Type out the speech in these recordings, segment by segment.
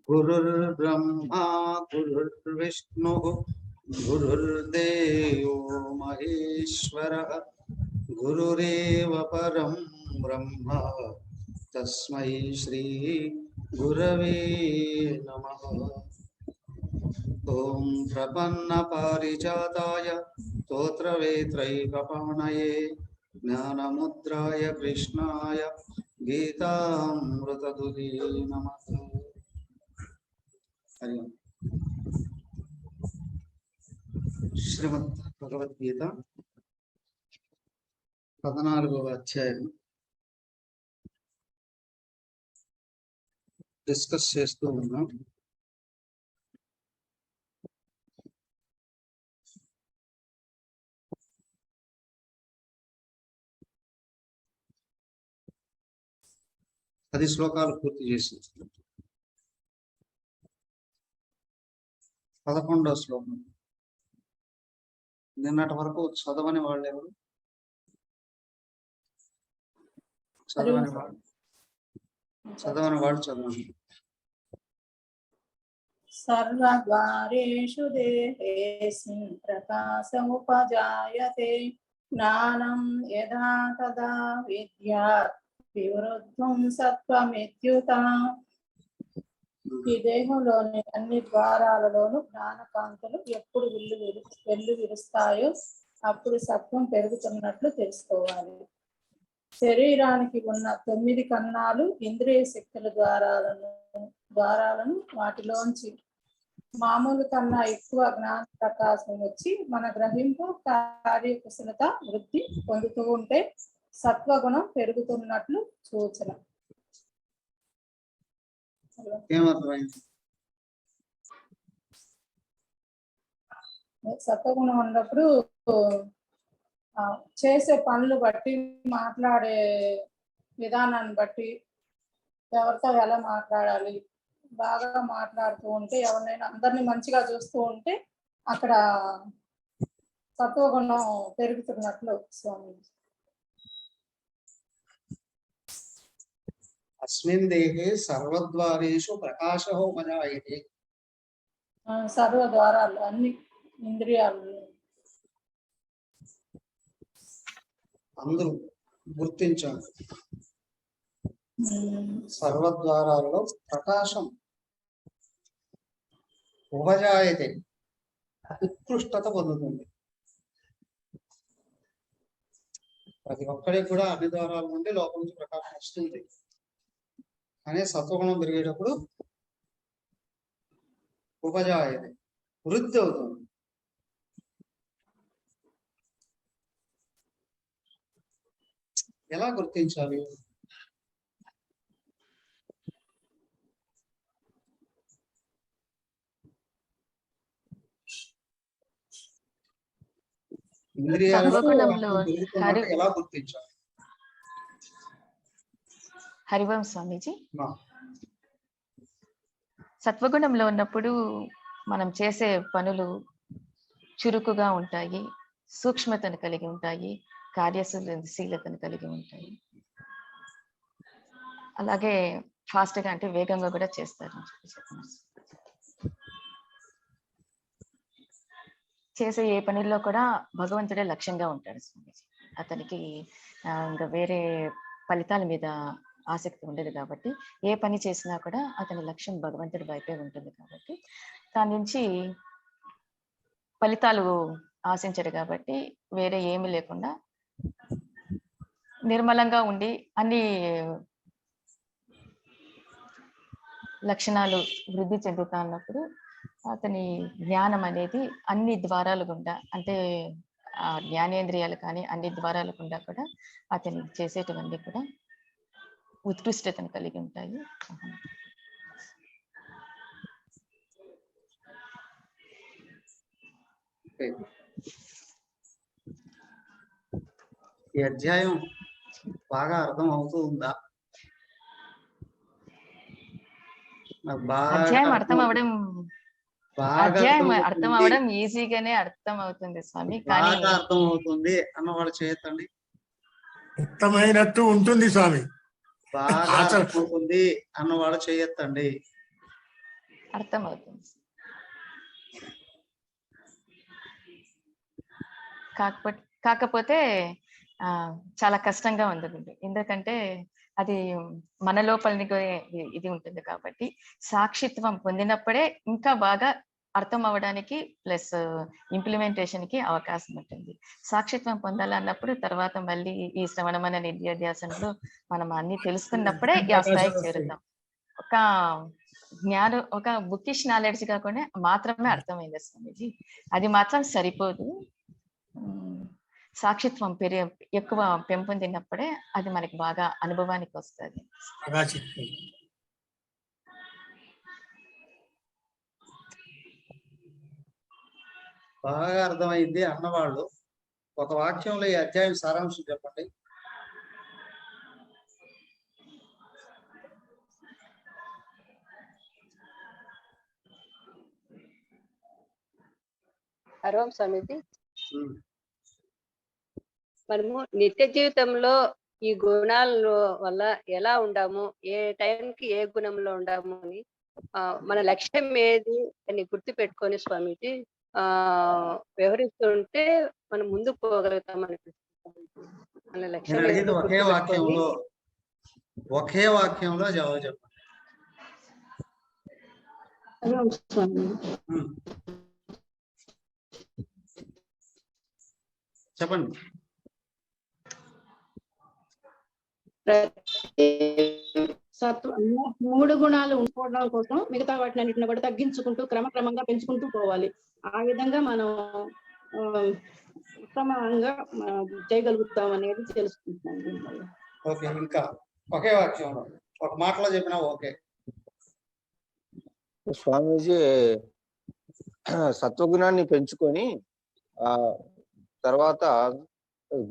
गुरुर्ब्रह्मा गुरुर्विष्णुः गुरुर्देवो महेश्वरः गुरुरेव परं ब्रह्म तस्मै श्री गुरवे नमः। ओम प्रपन्न पारिजाताय स्तोत्रवेत्रैकपाणये ज्ञानमुद्राय कृष्णाय गीतामृतदुहे नमः। हरि ओम। श्रीमद् भगवद्गीता 14వ అధ్యాయం డిస్కస్ చేస్తూ ఉన్నాం. అది శ్లోకాలు పూర్తి చేసి 11వ శ్లోకం. నిన్నటి వరకు చదవని వాళ్ళు ఎవరు? చదవని వాళ్ళు చదవండి. సర్వద్వారేషు దేహేస్మిన్ ప్రకాశముపజాయతే జ్ఞానం యదా తదా విద్యాత్ వివృద్ధం సత్వమిత్యుత. ఈ దేహంలోని అన్ని ద్వారాలలోనూ జ్ఞానకాంతులు ఎప్పుడు వెళ్ళు విరుస్తాయో అప్పుడు సత్వం పెరుగుతున్నట్లు తెలుసుకోవాలి. శరీరానికి ఉన్న 9 కన్నాలు ఇంద్రియ శక్తుల ద్వారాలను వాటిలోంచి మామూలు కన్నా ఎక్కువ జ్ఞాన ప్రకాశం వచ్చి మన గ్రహింపు కార్యకుశలత వృద్ధి పొందుతూ ఉంటే సత్వగుణం పెరుగుతున్నట్లు సూచన. సత్వగుణం ఉన్నప్పుడు చేసే పనులు బట్టి, మాట్లాడే విధానాన్ని బట్టి, ఎవరితో ఎలా మాట్లాడాలి, బాగా మాట్లాడుతూ ఉంటే, ఎవరినైనా అందరినీ మంచిగా చూస్తూ ఉంటే అక్కడ సత్వగుణం పెరుగుతున్నట్లు స్వామి. అస్మిన్ దేహే సర్వద్వారేషు ప్రకాశోపజాయతే. సర్వ ద్వారాలు, అన్ని ఇంద్రియాలు అందరూ గుర్తించాలి. సర్వద్వారాల్లో ప్రకాశం ఉపజాయతే, ఉత్కృష్టత పొందుతుంది. ప్రతి ఒక్కరికి కూడా అన్ని ద్వారాల నుండి లోపల నుంచి ప్రకాశం వస్తుంది. కానీ సత్వగుణం పెరిగేటప్పుడు ఉపజాయతే, వృద్ధి అవుతుంది. ఎలా గుర్తించాలి? ఎలా గుర్తించాలి? హరివం స్వామీజీ, సత్వగుణంలో ఉన్నప్పుడు మనం చేసే పనులు చురుకుగా ఉంటాయి, సూక్ష్మతను కలిగి ఉంటాయి, కార్యశీలతను కలిగి ఉంటాయి. అలాగే ఫాస్ట్ గా, అంటే వేగంగా కూడా చేస్తారు. చేసే ఏ పనిలో కూడా భగవంతుడే లక్ష్యంగా ఉంటాడు స్వామీజీ. అతనికి ఇంకా వేరే ఫలితాల మీద ఆసక్తి ఉండదు కాబట్టి, ఏ పని చేసినా కూడా అతని లక్ష్యం భగవంతుడి వైపే ఉంటుంది కాబట్టి, దాని నుంచి ఫలితాలు ఆశించడు కాబట్టి, వేరే ఏమి లేకుండా నిర్మలంగా ఉండి అన్ని లక్షణాలు వృద్ధి చెందుతా ఉన్నప్పుడు అతని జ్ఞానం అనేది అన్ని ద్వారాలు గుండా, అంటే జ్ఞానేంద్రియాలు కానీ అన్ని ద్వారాల గుండా కూడా అతని చేసేటివన్నీ కూడా ఉత్కృష్టతను కలిగి ఉంటాయి. ఈ అధ్యాయం బాగా అర్థం అవుతూ ఉందా? అధ్యాయం అర్థం అవడం ఈజీగానే అర్థం అవుతుంది స్వామి. కానీ అర్థం అవుతుంది అన్నవాళ్ళు చేయొద్దండి. అర్థమైనట్టు ఉంటుంది స్వామి. బాగా అర్థమవుతుంది అన్నవాళ్ళు చేయొద్దండి. అర్థమవుతుంది. కాకపోతే చాలా కష్టంగా ఉంటుంది. ఎందుకంటే అది మన లోపలని ఇది ఉంటుంది కాబట్టి సాక్షిత్వం పొందినప్పుడే ఇంకా బాగా అర్థం అవ్వడానికి ప్లస్ ఇంప్లిమెంటేషన్ కి అవకాశం ఉంటుంది. సాక్షిత్వం పొందాలన్నప్పుడు తర్వాత మళ్ళీ ఈ శ్రవణమైన నిధ్యాధ్యాసంలో మనం అన్ని తెలుసుకున్నప్పుడే ఆ స్థాయికి చేరుతాం. ఒక బుకిష్ నాలెడ్జ్ కాకుండా మాత్రమే అర్థమైంది స్వామీజీ. అది మాత్రం సరిపోదు. సాక్షిత్వం ఎక్కువ పెంపొందినప్పుడే అది మనకి బాగా అనుభవానికి వస్తుంది. బాగా అర్థమైంది అన్నవాళ్ళు ఒక వాక్యంలో ఈ అధ్యాయం సారాంశం చెప్పండి. హరోం స్వామిజీ, మనము నిత్య జీవితంలో ఈ గుణాల వల్ల ఎలా ఉండాము, ఏ టైంకి ఏ గుణంలో ఉండాము అని మన లక్ష్యం ఏది అని గుర్తు పెట్టుకొని స్వామిజీ వ్యవహరిస్తుంటే మనం ముందుకు పోగలుగుతాం అనిపిస్తుంది. మన లక్ష్యం ఒకే వాక్యంలో జవాబు చెప్పండి. చెప్పండి. మూడు గుణాలు ఉంచుకోవడం కోసం మిగతా వాటిని అన్నింటిని కూడా తగ్గించుకుంటూ క్రమక్రమంగా పెంచుకుంటూ పోవాలి. ఆ విధంగా మనం ఉత్తమంగా చేయగలుగుతాం అనేది తెలుసుకుంటున్నాం. ఓకే, ఇంకా ఒకే వాక్యంలో ఒక మాటలో చెప్పినా ఓకే. స్వామీజీ సత్వగుణాన్ని పెంచుకొని ఆ తర్వాత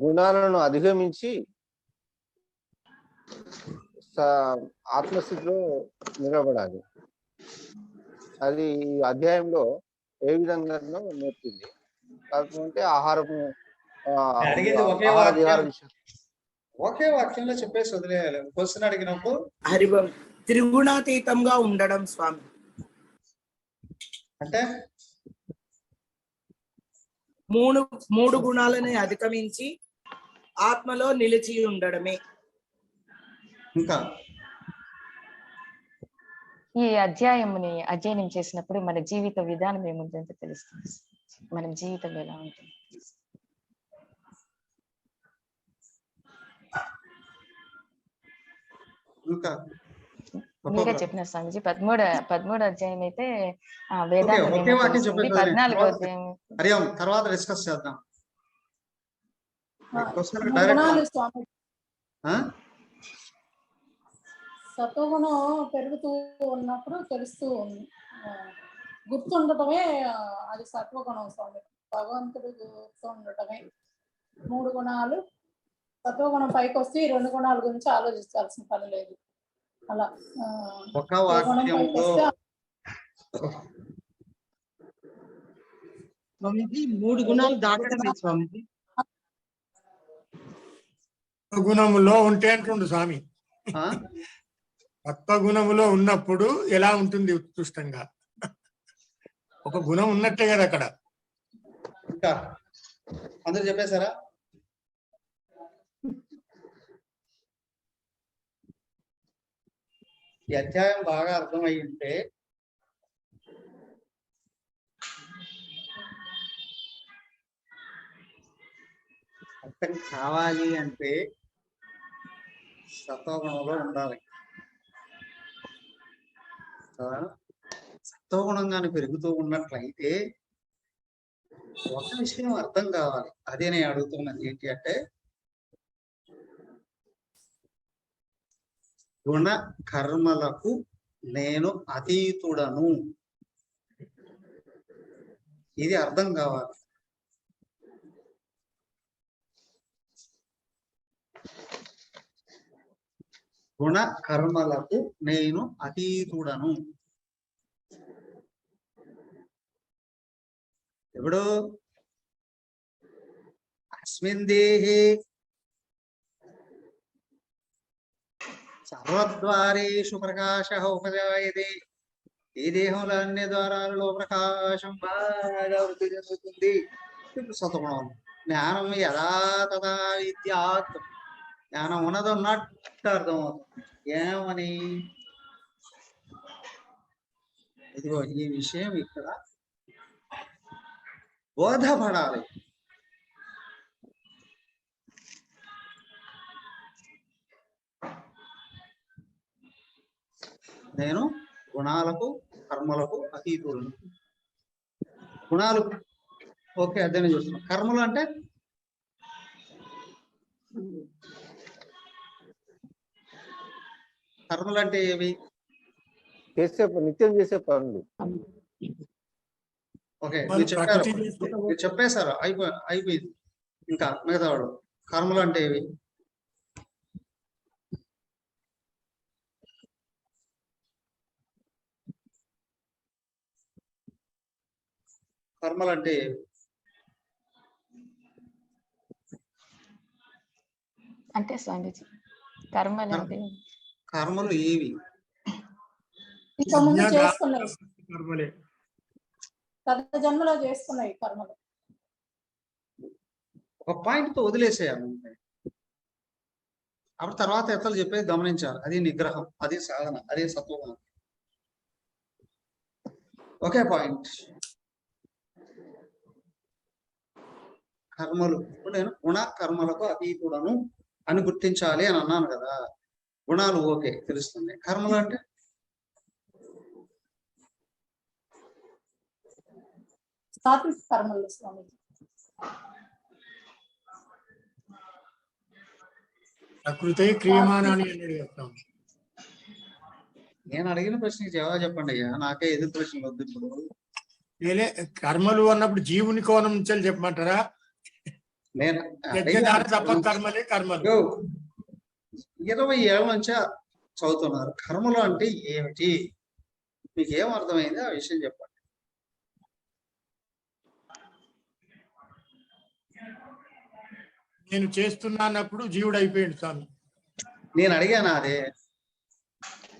గుణాలను అధిగమించి ఆత్మస్థితిలో నిలబడాలి. అది ఈ అధ్యాయంలో ఏ విధంగా నేర్పింది. కాకపోతే ఒకే వాక్యంలో చెప్పేసి వదిలేయాలి. క్వశ్చన్ అడిగినప్పుడు హరివం త్రిగుణాతీతంగా ఉండడం స్వామి అంటే మూడు గుణాలని అధిగమించి ఆత్మలో నిలిచి ఉండడమే. ఇంకా ఈ అధ్యయనం చేసినప్పుడు మన జీవిత విధానం ఏముంటుందో తెలుస్తుంది. మన జీవితం ఎలా ఉంటుంది. మీరే చెప్పిన స్వామిజీ 13వ అధ్యాయం అయితే వేదాంతం 14వ అధ్యాయం తర్వాత డిస్కస్ చేద్దాం. సత్వగుణం పెరుగుతూ ఉన్నప్పుడు తెలుస్తూ గుర్తుండటమే అది సత్వగుణం స్వామి. భగవంతుడు గుర్తుండటమే. 3 గుణాలు సత్వగుణం పైకి వస్తే 2 గుణాల గురించి ఆలోచించాల్సిన పని లేదు. అలా ఒక వాక్యంలో స్వామిజీ 3 గుణాలు దాటడమే స్వామిజీ. గుణములో ఉంటే అంటుండు స్వామి. సత్వగుణములో ఉన్నప్పుడు ఎలా ఉంటుంది ఉత్కృష్టంగా? ఒక గుణం ఉన్నట్టే కదా అక్కడ. ఇంకా అందరూ చెప్పేశారా? ఈ అధ్యాయం బాగా అర్థమై ఉంటే అర్థం కావాలి అంటే సత్వగుణంలో ఉండాలి. సత్వగుణంగానే పెరుగుతూ ఉన్నట్లయితే ఒక విషయం అర్థం కావాలి. అదే నేను అడుగుతున్నది ఏంటి అంటే గుణ కర్మలకు నేను అతీతుడను. ఇది అర్థం కావాలి. గుణ కర్మలకు నేను అతీతుడను. ఇప్పుడు అస్మిన్ దేహే సర్వద్వారేషు ప్రకాశః ఉపజాయతే ఈ దేహంలో అన్ని ద్వారాలలో ప్రకాశం బాగా వృద్ధి చెందుతుంది. ఇప్పుడు సత్వగుణం. జ్ఞానం యథా తథా విద్యాత్, జ్ఞానం ఉన్నది ఉన్నట్టు అర్థమవుతుంది. ఏమని? ఇదిగో ఈ విషయం ఇక్కడ బోధపడాలి. నేను గుణాలకు కర్మలకు అతీతుడు. గుణాలు ఓకే, అర్థమే చూస్తున్నాం. కర్మలు అంటే ఏవి? నిత్యం చేసే పనులు. ఓకే, మీరు చెప్పేశారు, అయిపోయింది. ఇంకా మిగతా వాడు కర్మలు అంటే ఏవి? కర్మలు అంటే ఏవి? అంటే స్వామీజీ కర్మలు అంటే కర్మలు ఏవి? ఇంకా ముందు చేసుకున్నాయి, కర్మలే. గత జన్మలో చేసుకున్నాయి కర్మలు. ఒక పాయింట్ తో వదిలేసేయాలి. అప్పుడు తర్వాత ఎత్తలు చెప్పేది గమనించాలి. అది నిగ్రహం, అది సాధన, అదే సత్వగుణం. ఒకే పాయింట్. కర్మలు, ఇప్పుడు నేను గుణ కర్మలకు అతీతుడను అని గుర్తించాలి అని అన్నాను కదా. గుణాలు ఓకే తెలుస్తుంది. కర్మలు అంటే సాత్విక కర్మలు స్వామీజీ. ప్రకృతి క్రియమానాన్ని అనేది చెప్తాం. నేను అడిగిన ప్రశ్నకి జవాబు చెప్పండి అయ్యా, నాకే ఎదురు ప్రశ్నలు వద్దు. ఇప్పుడు నేనే కర్మలు అన్నప్పుడు జీవుని కోణం నుంచి చెప్పమంటారా? నేను తప్ప కర్మలే కర్మలు. 20 ఏళ్ళ నుంచే చదువుతున్నారు. కర్మలు అంటే ఏమిటి? మీకు ఏం అర్థమైంది ఆ విషయం చెప్పండి. నేను చేస్తున్నా అన్నప్పుడు జీవుడు అయిపోయాడు స్వామి. నేను అడిగాను అదే.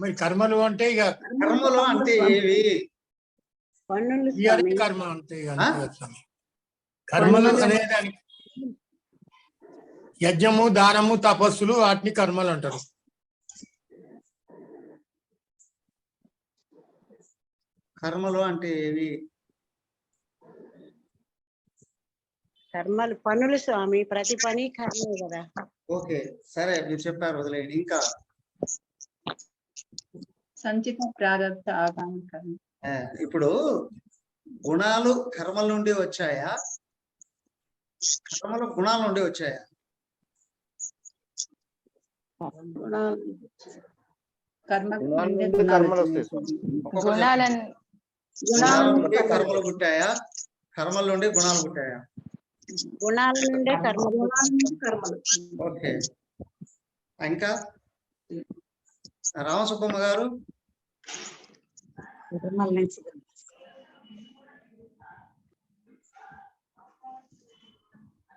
మరి కర్మలు అంటే ఇక కర్మలు అంటే ఏవి? కర్మ అంటే స్వామి. కర్మలు అనేదానికి యజ్ఞము, దానము, తపస్సులు వాటిని కర్మలు అంటారు. కర్మలు అంటే ఏవి? కర్మలు పనులు స్వామి, ప్రతి పని కర్మే కదా. ఓకే సరే, మీరు చెప్పారు, వదిలేయండి. ఇంకా సంచిత ప్రారంభ ఆగామి కర్మ. ఇప్పుడు గుణాలు కర్మల నుండి వచ్చాయా? కర్మలు గుణాల నుండి వచ్చాయా? కర్మలు కర్మలు పుట్టాయా? కర్మల నుండి గుణాలు పుట్టాయా? గుణాల నుండే కర్మలు. ఓకే, ఇంకా రామసుబ్బమ్మ గారు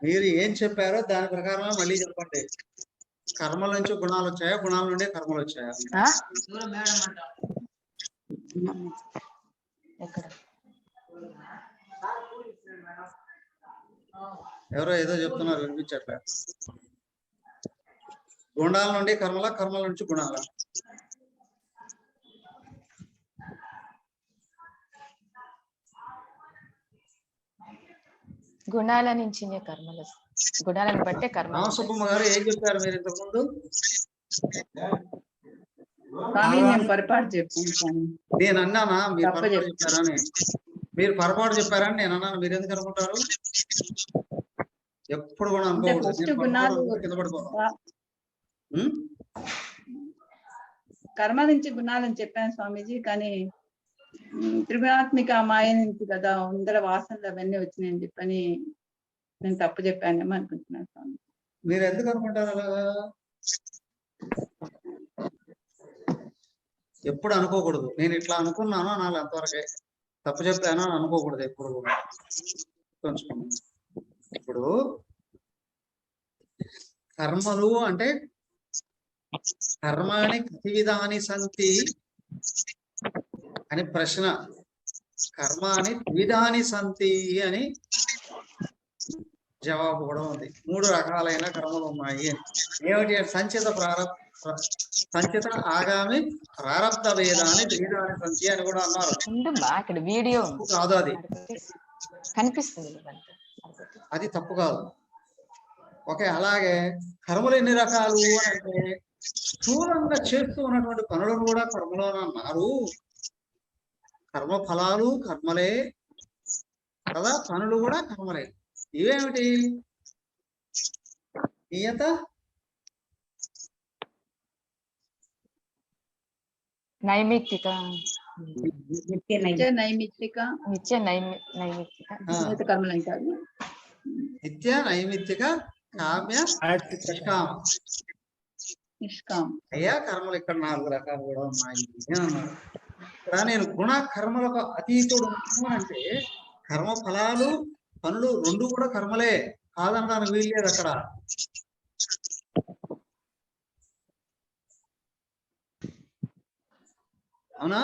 మీరు ఏం చెప్పారో దాని ప్రకారమే మళ్ళీ చెప్పండి. కర్మల నుంచి గుణాలు వచ్చాయా? గుణాల నుండి కర్మలు వచ్చాయా? ఎవరో ఏదో చెప్తున్నారు, వినిపించట్లేదు. గుణాల నుండి కర్మల, కర్మల నుంచి గుణాల? గుణాల నుంచినే కర్మలు, గుణాలను బట్టే కర్మ. రామసుబ్బమ్మ గారు ఏం చెప్పారు మీరు ఇంతకుముందు? పొరపాటు చెప్పాను. నేను అన్నానా మీరు పొరపాటు చెప్పారని? మీరు పొరపాటు చెప్పారని నేను అన్నాను. మీరు ఎందుకు అనుకుంటారు? ఎప్పుడు కూడా అనుకోకూడదు. కర్మ నుంచి గుణాలని చెప్పాను స్వామీజీ, కానీ త్రిగుణాత్మిక మాయ నుంచి కదా అందర వాసనలు అవన్నీ వచ్చినాయని చెప్పని నేను తప్పు చెప్పానేమో అనుకుంటున్నాను స్వామి. మీరు ఎందుకు అనుకుంటారు అలాగా? ఎప్పుడు అనుకోకూడదు. నేను ఇట్లా అనుకున్నాను అనాలి, అంతవరకే. తప్పు చెప్పాను అని అనుకోకూడదు ఎప్పుడు కూడా. ఇప్పుడు కర్మలు అంటే కర్మాణి కతి విధాని సంతి అని ప్రశ్న. కర్మాని ద్విధాని సంతి అని జవాబు కూడా ఉంది. 3 రకాలైన కర్మలు ఉన్నాయి అని. ఏమిటి? సంచిత ఆగామి ప్రారబ్ధ భేదాన్ని ద్విధాని సంతి అని కూడా అన్నారు. అక్కడ వీడియో కాదు, అది కనిపిస్తుంది, అది తప్పు కాదు. ఓకే, అలాగే కర్మలు ఎన్ని రకాలు అని అంటే స్థూలంగా చేస్తూ ఉన్నటువంటి పనులను కూడా కర్మలోనన్నారు. కర్మ ఫలాలు కర్మలే కదా, పనులు కూడా కర్మలే. ఇవేమిటి? నియత నైమిత్తిక, నిత్య నైమిత్తిక కర్మలు అంటారు. నిత్య నైమిత్తిక కామ్య నిష్కామ అయ్యా కర్మలు ఇక్కడ 4 రకాలు కూడా ఉన్నాయి అని అన్నారు. ఇక్కడ నేను గుణ కర్మలకు అతీతుడు అంటే కర్మ ఫలాలు పనులు 2 కూడా కర్మలే కాదనడానికి వీల్లేదు అక్కడ. అవునా?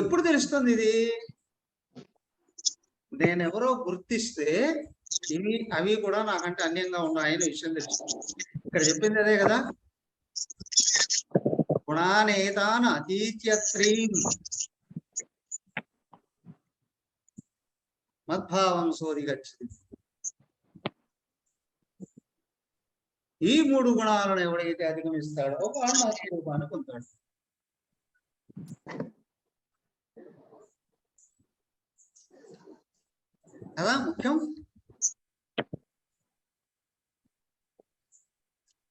ఎప్పుడు తెలుస్తుంది ఇది? నేనెవరో గుర్తిస్తే ఇవి అవి కూడా నాకంటే అన్యంగా ఉన్నాయని విషయం తెలుస్తుంది. ఇక్కడ చెప్పింది అదే కదా, గుణానేతాన్ అతీత్యత్రీం మద్భావం సోదిగచ్చింది. ఈ 3 గుణాలను ఎవడైతే అధిగమిస్తాడో వాడు మోక్ష రూపాన్ని పొందుతాడు. కదా ముఖ్యం.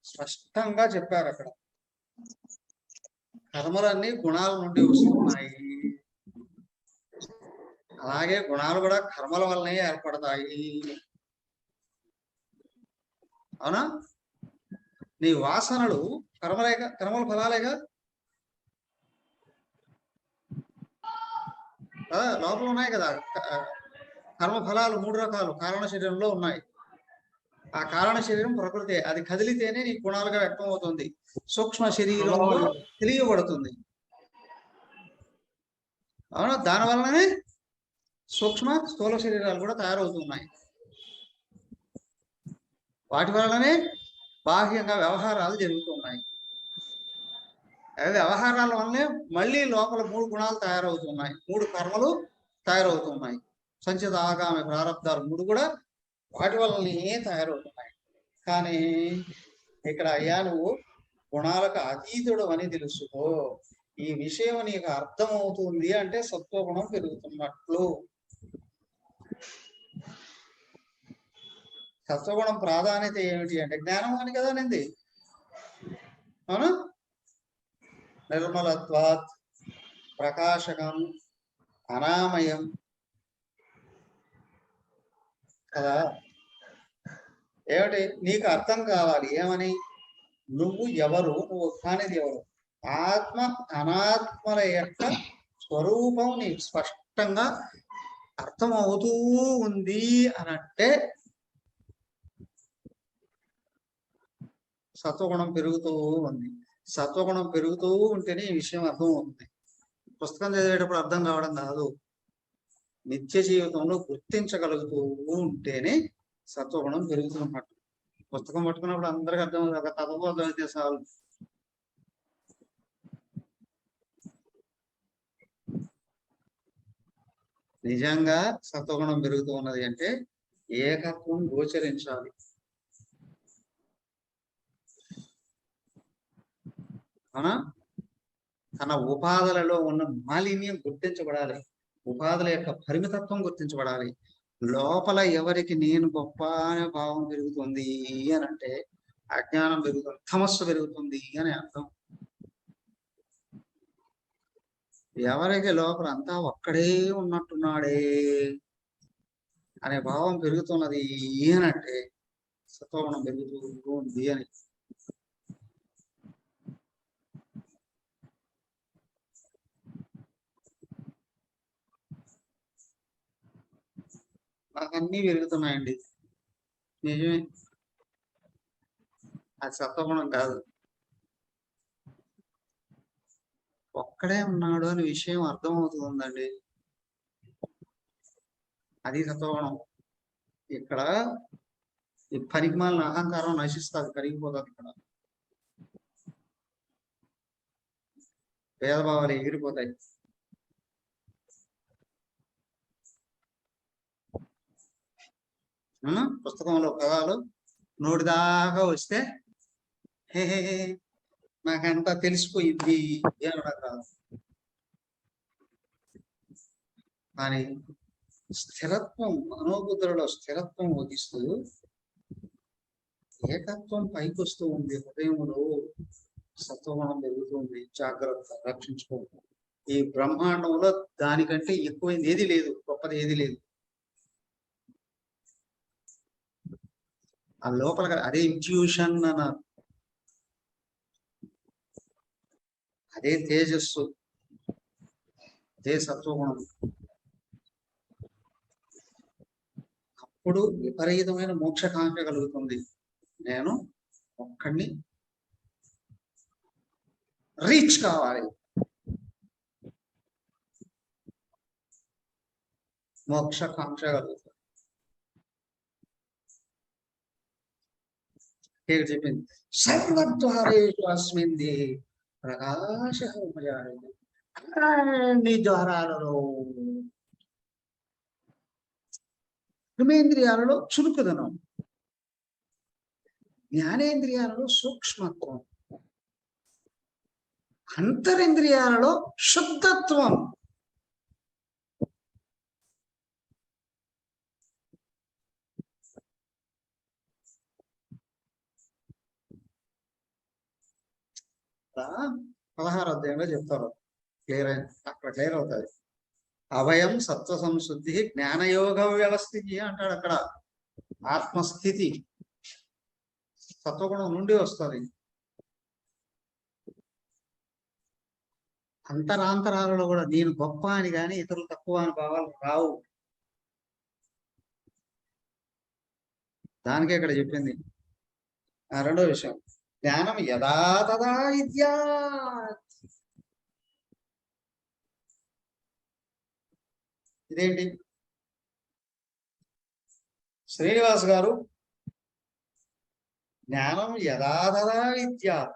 స్పష్టంగా చెప్పారు అక్కడ. కర్మలన్నీ గుణాల నుండి వస్తున్నాయి, అలాగే గుణాలు కూడా కర్మల వల్లనే ఏర్పడతాయి. అవునా? నీ వాసనలు కర్మలేగా, కర్మల ఫలాలేగా. లోపల ఉన్నాయి కదా కర్మ ఫలాలు 3 రకాలు కారణ శరీరంలో ఉన్నాయి. ఆ కారణ శరీరం ప్రకృతి, అది కదిలితేనే నీ గుణాలుగా వ్యక్తం అవుతుంది, సూక్ష్మ శరీరంలో తెలియబడుతుంది. అవునా? దానివల్లనే సూక్ష్మ స్థూల శరీరాలు కూడా తయారవుతున్నాయి. వాటి వల్లనే బాహ్యంగా వ్యవహారాలు జరుగుతున్నాయి. అవి వ్యవహారాల వల్లనే మళ్ళీ లోపల 3 గుణాలు తయారవుతున్నాయి, 3 కర్మలు తయారవుతున్నాయి. సంచిత ఆగామి ప్రారంధాలు 3 కూడా వాటి వల్లనే తయారవుతున్నాయి. కానీ ఇక్కడ అయ్యా నువ్వు గుణాలకు అతీతుడు అని తెలుసుకో, ఈ విషయం నీకు అర్థమవుతుంది అంటే సత్వగుణం పెరుగుతున్నట్లు. సత్వగుణం ప్రాధాన్యత ఏమిటి అంటే జ్ఞానం అని కదా నింది. అవునా? నిర్మలత్వాత్, ప్రకాశకం, అనామయం కదా. ఏమిటి? నీకు అర్థం కావాలి. ఏమని? నువ్వు ఎవరు, నువ్వు కానిది ఎవరు. ఆత్మ అనాత్మల యొక్క స్వరూపం నీకు స్పష్టంగా అర్థమవుతూ ఉంది అనంటే సత్వగుణం పెరుగుతూ ఉంది. సత్వగుణం పెరుగుతూ ఉంటేనే ఈ విషయం అర్థం అవుతుంది. పుస్తకం చదివేటప్పుడు అర్థం కావడం కాదు, నిత్య జీవితంలో గుర్తించగలుగుతూ ఉంటేనే సత్వగుణం పెరుగుతున్నట్టు. పుస్తకం పట్టుకున్నప్పుడు అందరికి అర్థం అవుతుంది, ఒక తత్వం అర్థమైతే చాలు. నిజంగా సత్వగుణం పెరుగుతూ ఉన్నది అంటే ఏకత్వం గోచరించాలి. అవునా? తన ఉపాధులలో ఉన్న మాలిన్యం గుర్తించబడాలి, ఉపాధుల యొక్క పరిమితత్వం గుర్తించబడాలి. లోపల ఎవరికి నేను గొప్ప అనే భావం పెరుగుతుంది అని అంటే అజ్ఞానం పెరుగుతుంది, తమస్సు పెరుగుతుంది అని అర్థం. ఎవరికి లోపల అంతా ఒక్కడే ఉన్నట్టున్నాడే అనే భావం పెరుగుతున్నది అని అంటే సత్వగుణం పెరుగుతూ ఉంది అని. నాకు అన్నీ పెరుగుతున్నాయండి, నిజమే. అది సత్వగుణం కాదు. ఒక్కడే ఉన్నాడు అనే విషయం అర్థమవుతుందండి. అది సత్వగుణం. ఇక్కడ ఈ పనికిమాలిన అహంకారం నశిస్తుంది, కరిగిపోతుంది. ఇక్కడ భేదభావాలు ఎగిరిపోతాయి. పుస్తకంలో పదాలు నోటి దాకా వస్తే హే హే హే నాకంతా తెలిసిపోయింది అనడం కాదు. కానీ స్థిరత్వం, మనోబుద్ధులలో స్థిరత్వం వహిస్తూ ఏకత్వం పైకి వస్తూ ఉంది. హృదయంలో సత్వగుణం పెరుగుతుంది. జాగ్రత్త, రక్షించుకో. ఈ బ్రహ్మాండంలో దానికంటే ఎక్కువైంది ఏది లేదు, గొప్పది ఏది లేదు. ఆ లోపల అదే ఇంట్యూషన్ అన్నారు, అదే తేజస్సు, అదే సత్వగుణం. అప్పుడు విపరీతమైన మోక్షకాంక్ష కలుగుతుంది. నేను ఒక్కడిని రీచ్ కావాలి, మోక్షకాంక్ష కలుగుతుంది. చెప్పింది సర్వద్వారేషు అస్మిన్ దేహి ప్రకాశః ఉపజాయతే. అన్ని ద్వారాలలో, కర్మేంద్రియాలలో చురుకుదనం, జ్ఞానేంద్రియాలలో సూక్ష్మత్వం, అంతరింద్రియాలలో శుద్ధత్వం. అట్లా 16వ అధ్యాయంలో చెప్తారు. అక్కడ క్లియర్ అవుతుంది. అభయం, సత్వ సంశుద్ధి, జ్ఞానయోగ వ్యవస్థితి అంటాడు. అక్కడ ఆత్మస్థితి సత్వగుణం నుండి వస్తుంది. అంతరాంతరాలలో కూడా నేను గొప్ప అని కానీ ఇతరులు తక్కువ అని భావాలు రావు. దానికే ఇక్కడ చెప్పింది. రెండో విషయం, జ్ఞానం యదా తదా విద్యాత్. ఇదేంటి? శ్రీనివాస్ గారు జ్ఞానం యదా తదా విద్యాత్.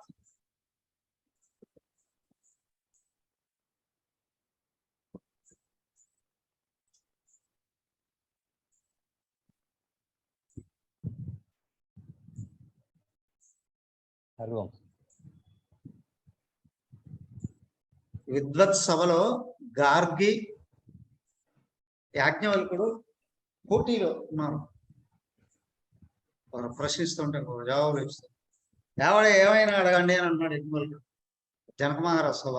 విద్వత్ సభలో గార్గి, యాజ్ఞవల్కుడు పోటీలో ఉన్నారు. వారు ప్రశ్నిస్తుంటే జవాబులు ఇస్తారు. ఏమైనా అడగండి అని అంటున్నాడు యజ్ఞవల్కుడు. జనక మహారాజ్ సభ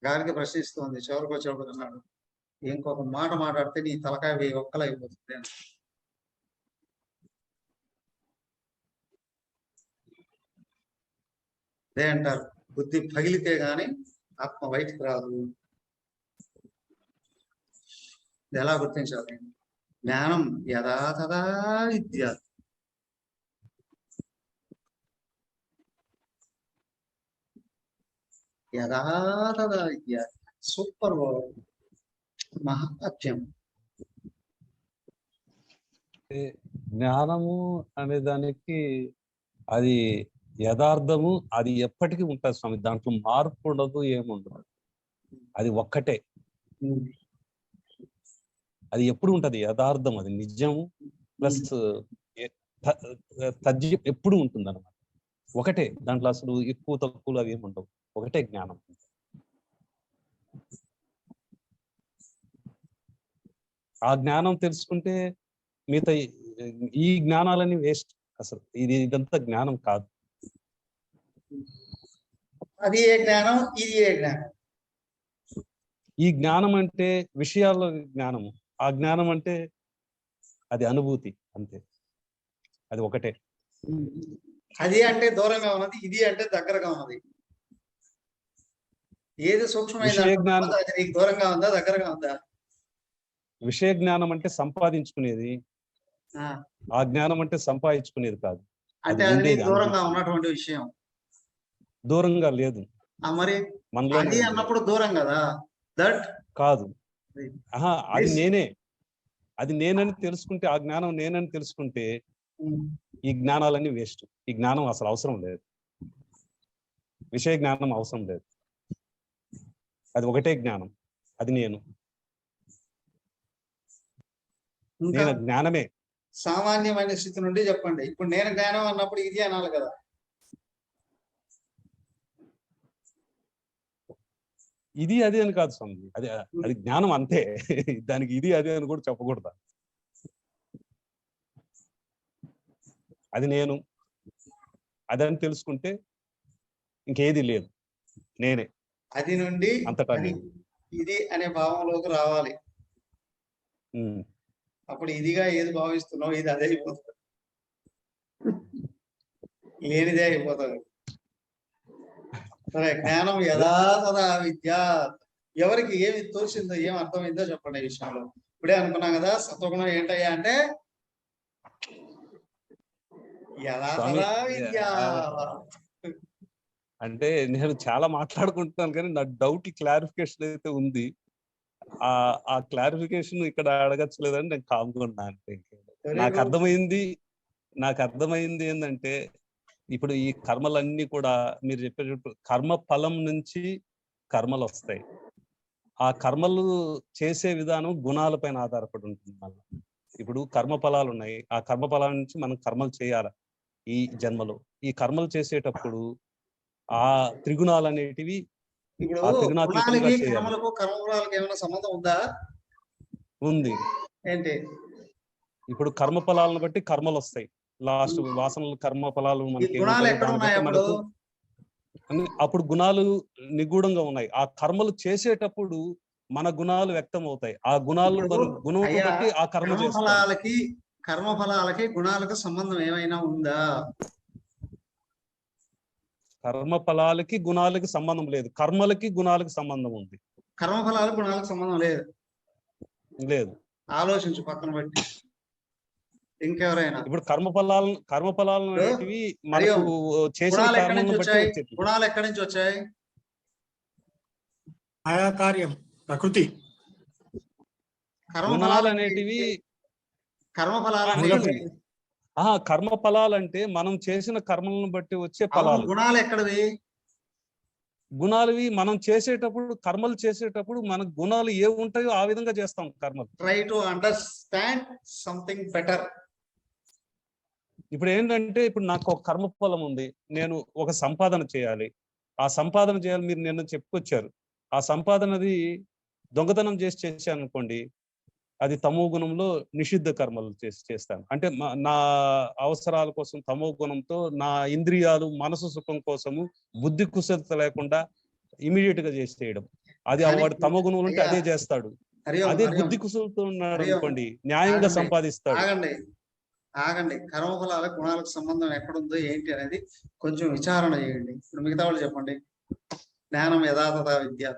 గార్గి ప్రశ్నిస్తుంది. చివరికి వచ్చేప్పుడు అన్నాడు, ఇంకొక మాట మాట్లాడితే నీ తలకాయ 1000 ఒక్కలు అయిపోతుంది అని. అదే అంటారు, బుద్ధి పగిలితే గాని ఆత్మ బయటికి రాదు. ఎలా గుర్తించాలి? జ్ఞానం యదా తదా విద్య. యదా తదా విద్య. Super word, మహాత్యం. జ్ఞానము అనే దానికి అది యథార్థము, అది ఎప్పటికీ ఉంటుంది స్వామి. దాంట్లో మార్పు ఉండదు, ఏముండదు. అది ఒక్కటే, అది ఎప్పుడు ఉంటది యథార్థం, అది నిజము ప్లస్ తజ్జి ఎప్పుడు ఉంటుంది అన్నమాట. ఒకటే, దాంట్లో అసలు ఎక్కువ తక్కువలు అవి ఏముండవు. ఒకటే జ్ఞానం. ఆ జ్ఞానం తెలుసుకుంటే మిగతా ఈ జ్ఞానాలన్నీ వేస్ట్. అసలు ఇదంతా జ్ఞానం కాదు. అది ఏ జ్ఞానం, ఇది ఏ జ్ఞానం? ఈ జ్ఞానం అంటే విషయాల జ్ఞానము, ఆ జ్ఞానం అంటే అది అనుభూతి అంతే. అది ఒకటే. అది అంటే దూరంగా ఉన్నది, ఇది అంటే దగ్గరగా ఉన్నది. ఏది సూక్ష్మమైన నీకు దూరంగా ఉందా, దగ్గరగా ఉందా? విషయ జ్ఞానం అంటే సంపాదించుకునేది, ఆ జ్ఞానం అంటే సంపాదించుకునేది కాదు. అంటే అది దూరంగా ఉన్నటువంటి విషయం. దూరంగా లేదు. మరి మనలోనే అది ఉంది. అన్నప్పుడు దూరం కదా. దట్ కాదు, అది నేనే, అది నేనని తెలుసుకుంటే, ఆ జ్ఞానం నేనని తెలుసుకుంటే ఈ జ్ఞానాలన్నీ వేస్ట్. ఈ జ్ఞానం అసలు అవసరం లేదు, విషయ జ్ఞానం అవసరం లేదు. అది ఒకటే జ్ఞానం, అది నేను. నేను జ్ఞానమే. సామాన్యమైన స్థితి నుండి చెప్పండి. ఇప్పుడు నేను జ్ఞానం అన్నప్పుడు ఇది అనాలి కదా. ఇది అది అని కాదు స్వామి, అది అది జ్ఞానం అంతే. దానికి ఇది అది అని కూడా చెప్పకూడదు. అది నేను, అదని తెలుసుకుంటే ఇంకేది లేదు, నేనే. అది నుండి అంతటా అది నేను. ఇది అనే భావంలోకి రావాలి. అప్పుడు ఇదిగా ఏది భావిస్తున్నావు ఇది అదే అయిపోతుంది, లేనిదే అయిపోతుంది. సరే, జ్ఞానం యథాతథ విద్య. ఎవరికి ఏమి తోచిందో ఏం అర్థమైందో చెప్పండి ఈ విషయంలో. ఇప్పుడే అనుకున్నాం కదా, సత్వగుణం ఏంటయ్యా అంటే యథాతథ విద్య. అంటే నేను చాలా మాట్లాడుకుంటున్నాను కానీ నా డౌట్ క్లారిఫికేషన్ అయితే ఉంది. ఆ క్లారిఫికేషన్ ఇక్కడ అడగచ్చలేదని నేను కామ్గా ఉన్నా. అంటే నాకు అర్థమైంది ఏంటంటే, ఇప్పుడు ఈ కర్మలన్నీ కూడా మీరు చెప్పేటప్పుడు కర్మ ఫలం నుంచి కర్మలు వస్తాయి. ఆ కర్మలు చేసే విధానం గుణాలపైన ఆధారపడి ఉంటుంది. మళ్ళీ ఇప్పుడు కర్మ ఫలాలు ఉన్నాయి, ఆ కర్మ ఫలాల నుంచి మనం కర్మలు చేయాలి ఈ జన్మలో. ఈ కర్మలు చేసేటప్పుడు ఆ త్రిగుణాలు అనేటివి ఇప్పుడు ఆ త్రిగుణాత్మకంగా చేయాలి. కర్మలకు కర్మఫలాలకు ఏమైనా సంబంధం ఉందా? ఉంది. ఏంటి? ఇప్పుడు కర్మ ఫలాలను బట్టి కర్మలు వస్తాయి. లాస్ట్ వాసనలు కర్మ ఫలాలు మనకి అప్పుడు గుణాలు నిగూఢంగా ఉన్నాయి. ఆ కర్మలు చేసేటప్పుడు మన గుణాలు వ్యక్తం అవుతాయి. ఆ గుణాలు గుణం బట్టి ఆ కర్మ కర్మఫలాలకి గుణాలకు సంబంధం ఏమైనా ఉందా? కర్మ ఫలాలకి గుణాలకి సంబంధం లేదు, కర్మలకి గుణాలకు సంబంధం ఉంది. కర్మఫలాలకు గుణాలకు సంబంధం లేదు. లేదు. ఆలోచించు పక్కన పెట్టి. ఇంకెవరైనా ఇప్పుడు కర్మఫలాలను అనేటివి మనకు చేసిన కర్మలను బట్టి వచ్చేది. గుణాలు ఎక్కడి నుంచి వచ్చాయి? ఆయా కార్యం ప్రకృతి. గుణాలు అనేటివి కర్మ ఫలాలు అంటే మనం చేసిన కర్మలను బట్టి వచ్చే ఫలాలు. గుణాలు ఎక్కడవి? గుణాలవి మనం చేసేటప్పుడు, కర్మలు చేసేటప్పుడు మన గుణాలు ఏ ఉంటాయో ఆ విధంగా చేస్తాం కర్మలు. Try to understand something better. ఇప్పుడు ఏంటంటే, ఇప్పుడు నాకు ఒక కర్మ ఫలం ఉంది, నేను ఒక సంపాదన చేయాలి. ఆ సంపాదన చేయాలి, మీరు నిన్న చెప్పుకొచ్చారు. ఆ సంపాదనది దొంగతనం చేశాను అనుకోండి, అది తమో గుణంలో నిషిద్ధ కర్మలు చేస్తాను. అంటే నా అవసరాల కోసం తమో గుణంతో నా ఇంద్రియాలు మనసు సుఖం కోసము బుద్ధి కుశలత లేకుండా ఇమీడియట్ గా చేసేయడం. అది వాడు తమో గుణంలో ఉంటే అదే చేస్తాడు. అదే బుద్ధి కుశలతో ఉన్నాడు అనుకోండి, న్యాయంగా సంపాదిస్తాడు. ఆగండి, కర్మఫలాల గుణాలకు సంబంధం ఎక్కడుందో ఏంటి అనేది కొంచెం విచారణ చేయండి. ఇప్పుడు మిగతా వాళ్ళు చెప్పండి. జ్ఞానం యథాతథ విద్య.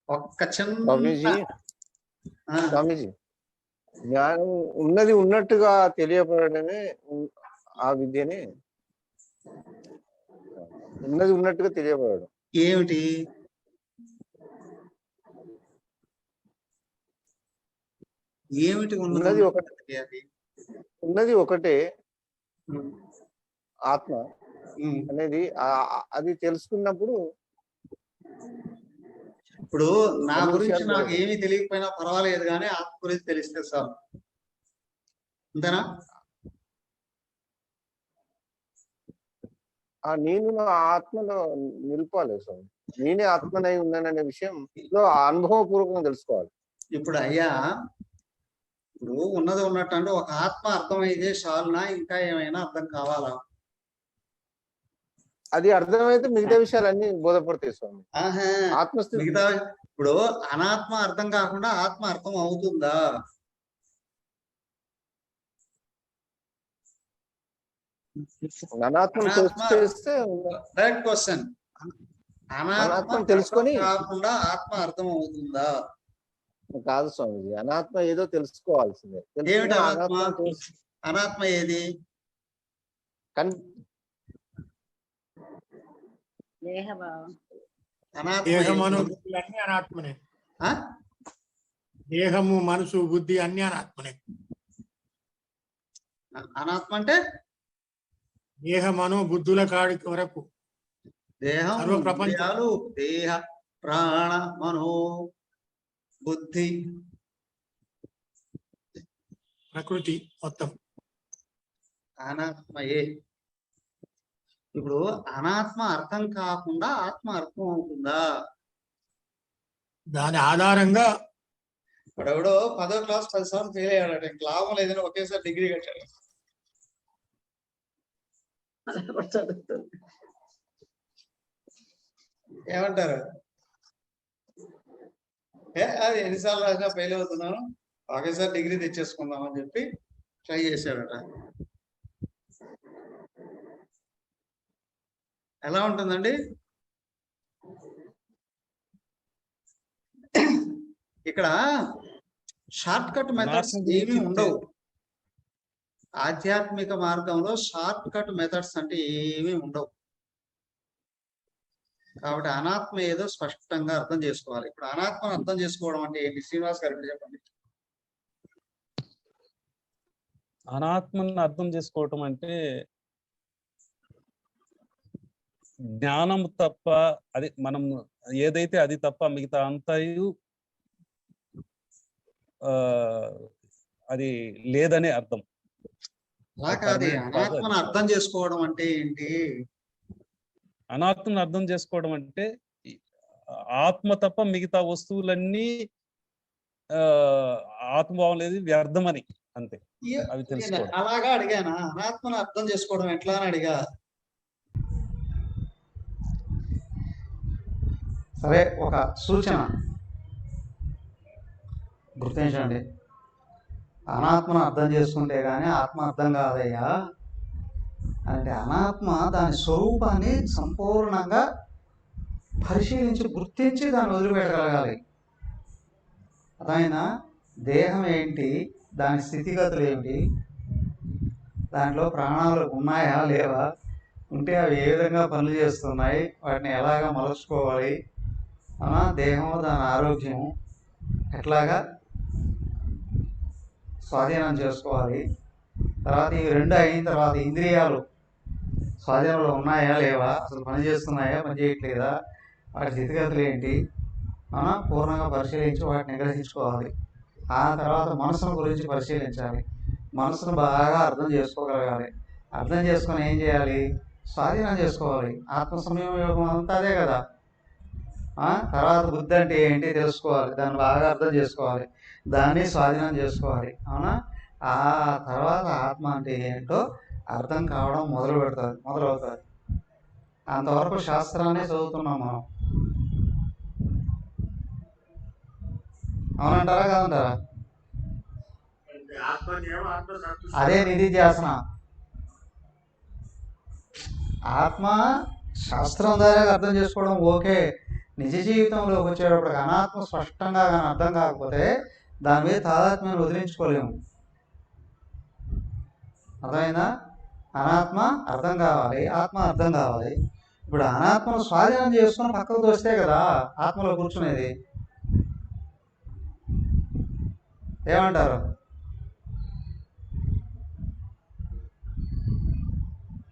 ఒక్క స్వామీజీ, జ్ఞానం ఉన్నది ఉన్నట్టుగా తెలియబడమే ఆ విద్యనే. ఉన్నది ఉన్నట్టుగా తెలియబడడం ఏమిటి? ఏమిటి ఉన్నది ఒకటే, ఉన్నది ఒకటే ఆత్మ అనేది. అది తెలుసుకున్నప్పుడు ఇప్పుడు నా గురించి నాకు ఏమీ తెలియకపోయినా పర్వాలేదు, కానీ ఆత్మ గురించి తెలిస్తే సార్ అంతేనా? నేను నా ఆత్మలో నిలుపాలి స్వామి. నేనే ఆత్మనై ఉన్నాననే విషయంలో అనుభవపూర్వకంగా తెలుసుకోవాలి. ఇప్పుడు అయ్యా, ఇప్పుడు ఉన్నది ఉన్నట్టు అంటే ఒక ఆత్మ అర్థమైతే చాలునా, ఇంకా ఏమైనా అర్థం కావాలా? అది అర్థమైతే మిగతా విషయాలన్నీ బోధపడతాయి స్వామి. ఆత్మస్థితి మిగతా ఇప్పుడు అనాత్మ అర్థం కాకుండా ఆత్మ అర్థం అవుతుందా? క్వశ్చన్. అనాత్మ తెలుసుకొని కాకుండా ఆత్మ అర్థం అవుతుందా? కాదు స్వామిజీ, అనాత్మ ఏదో తెలుసుకోవాల్సిందే. ఏమిటి అనాత్మ ఏది? దేహభావం. అనాత్మ దేహం ఏంటి? అనుభూతులు అన్ని అనాత్మనే. ఆ? దేహము మనసు బుద్ధి అన్ని అనాత్మనే. అనాత్మ అంటే దేహమను బుద్ధుల కాడి వరకు దేహం, సర్వ ప్రపంచం. ఇంద్రియాలు, దేహ ప్రాణ మనో బుద్ధి ప్రకృతి మొత్తం అనాత్మయే. ఇప్పుడు అనాత్మ అర్థం కాకుండా ఆత్మ అర్థం అవుతుందా? దాని ఆధారంగా ఇప్పుడెవడో 10వ క్లాస్ 10 సార్లు ఫెయిల్ అయ్యాడట, ఇంక లాభం లేదని ఒకేసారి డిగ్రీ కట్టాడు. ఏమంటారు? అది ఎన్నిసార్లు రాసినా ఫెయిల్ అవుతున్నాను, ఒకేసారి డిగ్రీ తెచ్చేసుకుందాం అని చెప్పి ట్రై చేశాడట. ఎలా ఉంటుందండి? ఇక్కడ షార్ట్ కట్ మెథడ్స్ ఏమీ ఉండవు. ఆధ్యాత్మిక మార్గంలో షార్ట్ కట్ మెథడ్స్ అంటే ఏమీ ఉండవు. కాబట్టి అనాత్మ ఏదో స్పష్టంగా అర్థం చేసుకోవాలి. ఇప్పుడు అనాత్మను అర్థం చేసుకోవడం అంటే ఏంటి? శ్రీనివాస్ గారు ఇప్పుడు చెప్పండి. అనాత్మని అర్థం చేసుకోవటం అంటే జ్ఞానం తప్ప, అది మనం ఏదైతే అది తప్ప మిగతా అంతయు అది లేదనే అర్థం. అలా కాదు, అనాత్మను అర్థం చేసుకోవడం అంటే ఏంటి? అనాత్మను అర్థం చేసుకోవడం అంటే ఆత్మ తప్ప మిగతా వస్తువులన్నీ ఆత్మభావం లేదు, వ్యర్థమని, అంతే. అవి తెలుసుకోవడం. అలాగా అడిగానా? అనాత్మను అర్థం చేసుకోవడం ఎట్లా అని అడిగా. సరే, ఒక సూచన గుర్తించండి. అనాత్మను అర్థం చేసుకుంటే గానీ ఆత్మ అర్థం కాదయ్యా అంటే, అనాత్మ దాని స్వరూపాన్ని సంపూర్ణంగా పరిశీలించి గుర్తించి దాన్ని వదిలిపెట్టగలగాలి. అదైనా దేహం ఏంటి, దాని స్థితిగతులు ఏమిటి, దాంట్లో ప్రాణాలు ఉన్నాయా లేవా, ఉంటే అవి ఏ విధంగా పనులు చేస్తున్నాయి, వాటిని ఎలాగా మలుచుకోవాలి, దేహం దాని ఆరోగ్యం ఎట్లాగా స్వాధీనం చేసుకోవాలి. తర్వాత ఇవి రెండు అయిన తర్వాత ఇంద్రియాలు స్వాధీనంలో ఉన్నాయా లేవా, అసలు పని చేస్తున్నాయా పని చేయట్లేదా, వాటి స్థితిగతులు ఏంటి, పూర్ణంగా పరిశీలించి వాటిని గ్రహించుకోవాలి. ఆ తర్వాత మనసును గురించి పరిశీలించాలి. మనసును బాగా అర్థం చేసుకోగలగాలి. అర్థం చేసుకొని ఏం చేయాలి? స్వాధీనం చేసుకోవాలి. ఆత్మ సంయమయోగం అంతా అదే కదా. తర్వాత బుద్ధి అంటే ఏంటి తెలుసుకోవాలి, దాన్ని బాగా అర్థం చేసుకోవాలి, దాన్ని స్వాధీనం చేసుకోవాలి. అవునా? ఆ తర్వాత ఆత్మ అంటే ఏంటో అర్థం కావడం మొదలవుతుంది. అంతవరకు శాస్త్రాన్ని చదువుతున్నాం మనం. అవునంటారా కాదంటారా? అదే నిధిధ్యాసన. ఆత్మ శాస్త్రం ద్వారా అర్థం చేసుకోవడం ఓకే. నిజ జీవితంలోకి వచ్చేటప్పుడు అనాత్మ స్పష్టంగా కానీ అర్థం కాకపోతే దాని మీద తాదాత్మ్యాన్ని వదిలించుకోలేము. అర్థమైందా? అనాత్మ అర్థం కావాలి, ఆత్మ అర్థం కావాలి. ఇప్పుడు అనాత్మను స్వాధీనం చేసుకుని పక్కకు తోస్తే కదా ఆత్మలో కూర్చునేది. ఏమంటారు?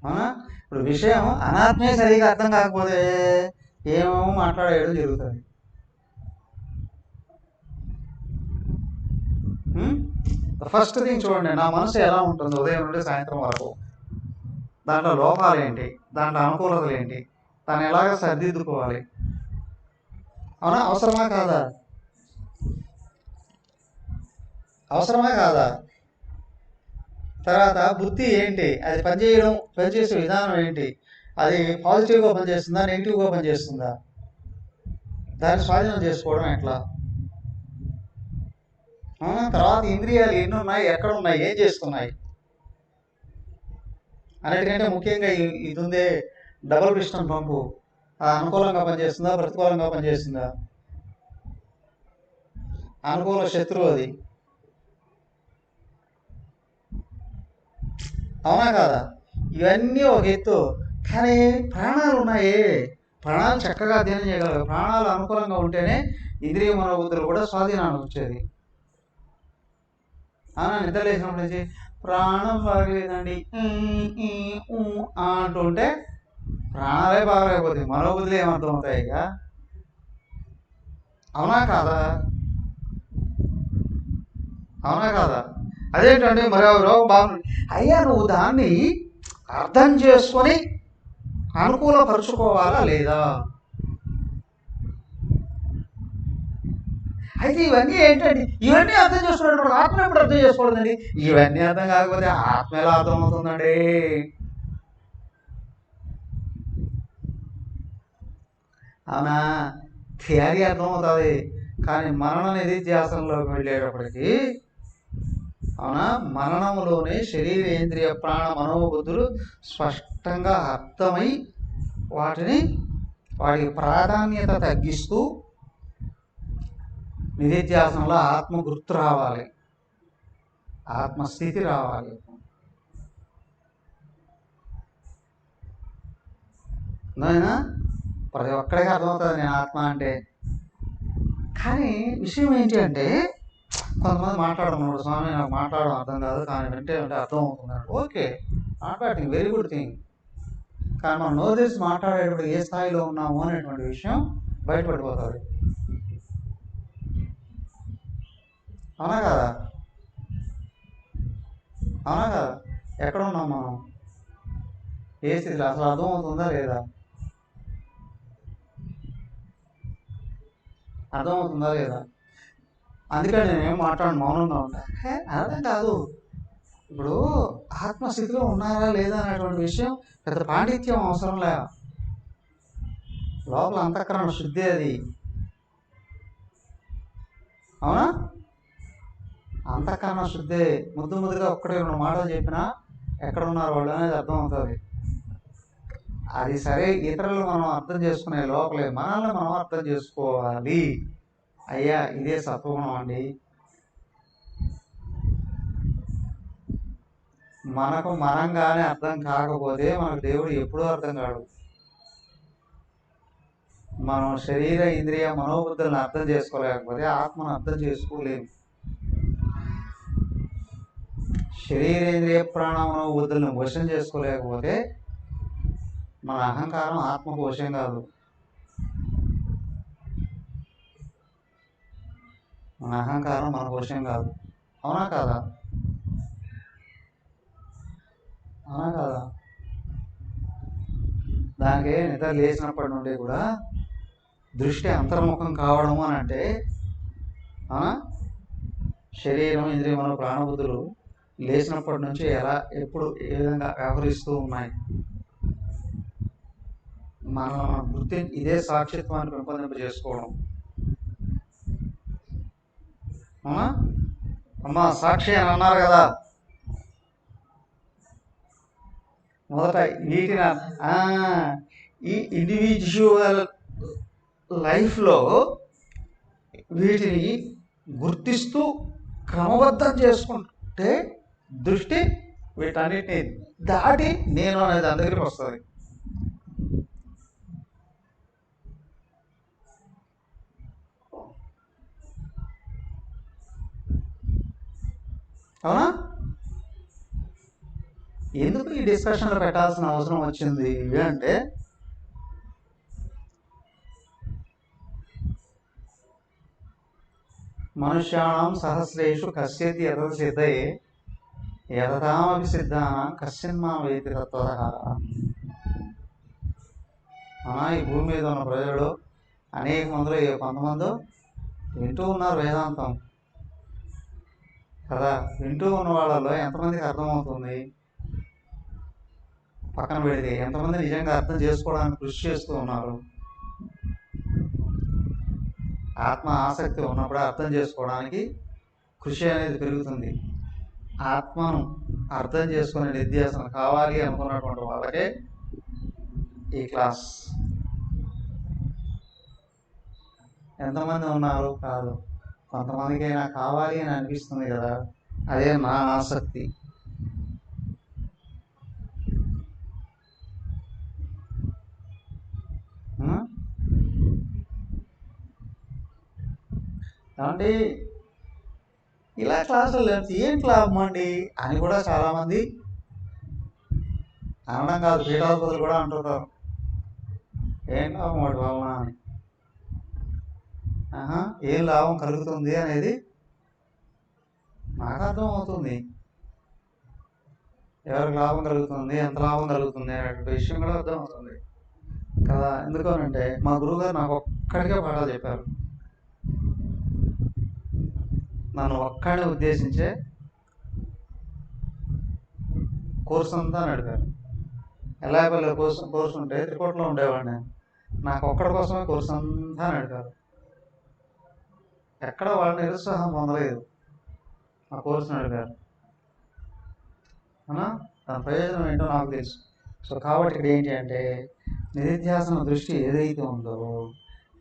అవునా? ఇప్పుడు విషయం అనాత్మే సరిగా అర్థం కాకపోతే ఏమేమో మాట్లాడేయడం జరుగుతుంది. ఫస్ట్ థింగ్ చూడండి, నా మనసు ఎలా ఉంటుంది ఉదయం నుండి సాయంత్రం వరకు, దాంట్లో లోపాలు ఏంటి, దాంట్లో అనుకూలతలు ఏంటి, దాన్ని ఎలాగ సర్దిద్దుకోవాలి. అవునా? అవసరమా కాదా? అవసరమా కాదా? తర్వాత బుద్ధి ఏంటి, అది పనిచేసే విధానం ఏంటి, అది పాజిటివ్గా పనిచేస్తుందా నెగిటివ్గా పనిచేస్తుందా, దాన్ని స్వాధీనం చేసుకోవడం ఎట్లా. తర్వాత ఇంద్రియాలు ఎన్ని ఉన్నాయి, ఎక్కడ ఉన్నాయి, ఏం చేస్తున్నాయి. అన్నిటికంటే ముఖ్యంగా ఇది ఉందే డబుల్ పిస్టన్ పంపు, అనుకూలంగా పనిచేస్తుందా ప్రతికూలంగా పనిచేస్తుందా. అనుకూల శత్రువు అది. అవునా కాదా? ఇవన్నీ ఒక ఎత్తు. కానీ ప్రాణాలు ఉన్నాయే, ప్రాణాలు చక్కగా అధ్యయనం చేయగలరు. ప్రాణాలు అనుకూలంగా ఉంటేనే ఇంద్రియ మనోబుద్ధులు కూడా స్వాధీనాన్ని వచ్చేది. నిద్ర లేచినప్పటి నుంచి ప్రాణం బాగలేదండి అంటుంటే ప్రాణాలే బాగలేకపోతాయి, మనోబుద్ధులు ఏమర్థం అవుతాయి ఇక? అవునా కాదా? అవునా కాదా? అదేంటంటే మరి రోగం బాగుంది అయ్యా, నువ్వు దాన్ని అర్థం చేసుకొని అనుకూలపరుచుకోవాలా లేదా? అయితే ఇవన్నీ ఏంటండి? ఇవన్నీ అర్థం చేసుకునేటప్పుడు ఆత్మ ఎప్పుడు అర్థం చేసుకోలేదండి? ఇవన్నీ అర్థం కాకపోతే ఆత్మ ఎలా అర్థం అవుతుందండి? అవునా? థియరీ అర్థమవుతుంది, కానీ మనన నిధిధ్యాసంలోకి వెళ్ళేటప్పటికి అవునా, మననములోనే శరీరేంద్రియ ప్రాణ మనోబుద్ధులు స్పష్టంగా అర్థమై వాటికి ప్రాధాన్యత తగ్గిస్తూ నిధిధ్యాసంలో ఆత్మ గుర్తు రావాలి, ఆత్మస్థితి రావాలి. నాయనా ప్రతి ఒక్కడికి అర్థమవుతుంది నేను ఆత్మ అంటే. కానీ విషయం ఏంటి అంటే, కొంతమంది మాట్లాడుతున్నాడు, స్వామి నాకు మాట్లాడడం అర్థం కాదు కానీ వింటే అర్థం అవుతున్నాడు. ఓకే, మాట్లాడింగ్ వెరీ గుడ్ థింగ్. కానీ మనం నోరు తెరిచి మాట్లాడేటప్పుడు ఏ స్థాయిలో ఉన్నాము అనేటువంటి విషయం బయటపడిపోతుంది. అవునా కదా? అవునా కదా? ఎక్కడ ఉన్నాం మనం? ఏ స్థితిలో? అసలు అర్థమవుతుందా లేదా? అర్థమవుతుందా లేదా? అందుకని నేనేం మాట్లాడు, మౌనంగా ఉంటా. అర్థం కాదు. ఇప్పుడు ఆత్మస్థితిలో ఉన్నారా లేదా అనేటువంటి విషయం పెద్ద పాండిత్యం అవసరం లే. లోపల అంతఃకరణ శుద్ధి అది. అవునా? అంతఃకరణ శుద్ధి. ముద్దుగా ఒక్కటే 2 మాటలు చెప్పినా ఎక్కడ ఉన్నారు వాళ్ళు అనేది అర్థం అవుతుంది. అది సరే, ఇతరులు మనం అర్థం చేసుకునే లోపలే మనల్ని మనం అర్థం చేసుకోవాలి. అయ్యా ఇదే సత్వగుణం అండి. మనకు మనంగానే అర్థం కాకపోతే మనకు దేవుడు ఎప్పుడూ అర్థం కాడు. మనం శరీర ఇంద్రియ మనోబుద్ధులను అర్థం చేసుకోలేకపోతే ఆత్మను అర్థం చేసుకోలేము. శరీరేంద్రియ ప్రాణ మనోబుద్ధులను వశం చేసుకోలేకపోతే మన అహంకారం ఆత్మకు వశం కాదు. మన అహంకారం మనకు వశం కాదు. అవునా కాదా? అవునా కాదా? దానికి నిద్ర లేచినప్పటి నుండి కూడా దృష్టి అంతర్ముఖం కావడము అని అంటే శరీరం ఇంద్రియ మన ప్రాణబుద్ధులు లేచినప్పటి నుంచి ఎప్పుడు ఏ విధంగా వ్యవహరిస్తూ ఉన్నాయి మనం గుర్తి ఇదే సాక్షిత్వాన్ని పెంపొందింప చేసుకోవడం. అమ్మా సాక్షి అని అన్నారు కదా మొదట. వీటిని ఈ ఇండివిజువల్ లైఫ్లో వీటిని గుర్తిస్తూ క్రమబద్ధం చేసుకుంటే దృష్టి వీటన్నిటిని దాటి నేను అనేది అందరికి వస్తుంది. అవునా? ఎందుకు ఈ డిస్కషన్లో పెట్టాల్సిన అవసరం వచ్చింది అంటే, మనుష్యాణం సహస్రేషు కశ్చిత్ యతత్ సిద్ధయే యతతామపి సిద్ధానాం కశ్చిన్మాం వేతి తత్వతః. ఈ భూమి మీద ఉన్న ప్రజలు అనేక మందిలో 10 వింటూ ఉన్నారు వేదాంతం కదా. వింటూ ఉన్న వాళ్ళలో ఎంతమందికి అర్థమవుతుంది? పక్కన పెడితే ఎంతమంది నిజంగా అర్థం చేసుకోవడానికి కృషి చేస్తూ ఉన్నారు? ఆత్మ ఆసక్తి ఉన్నప్పుడు అర్థం చేసుకోవడానికి కృషి అనేది పెరుగుతుంది. ఆత్మను అర్థం చేసుకునే నిధ్యాసన కావాలి అనుకున్నటువంటి వాళ్ళకే ఈ క్లాస్. ఎంతమంది ఉన్నారు? కాదు, కొంతమందికైనా కావాలి అని అనిపిస్తుంది కదా, అదే నా ఆసక్తి. ఏమంటే ఇలా క్లాసులు లేకపోతే ఏంటి లాభం అండి అని కూడా చాలామంది అనడం కాదు, పీఠాధిపతులు కూడా అంటుంటారు ఏం లాభం వాడి వలన అని. ఏం లాభం కలుగుతుంది అనేది నాకు అర్థం అవుతుంది. ఎవరికి లాభం కలుగుతుంది, ఎంత లాభం కలుగుతుంది అనే విషయం కూడా అర్థం అవుతుంది కదా. ఎందుకనంటే మా గురువుగారు నాకు ఒక్కడికే పాఠాలు చెప్పారు. నన్ను ఒక్కడిని ఉద్దేశించే కోర్సు అంతా నడిపారు. ఎల్లాపల్లి కోర్సు ఉంటే త్రికోటలో ఉండేవాడిని నేను. నాకు ఒక్కడి కోసమే కోర్సు అంతా నడిపారు. ఎక్కడ వాళ్ళు నిరుత్సాహం పొందలేదు. ఆ కోర్సు నడిపారు అవునా. దాని ప్రయోజనం ఏంటో నాకు తెలుసు. సో కాబట్టి ఇక్కడ ఏంటి అంటే నిధిధ్యాసన దృష్టి ఏదైతే ఉందో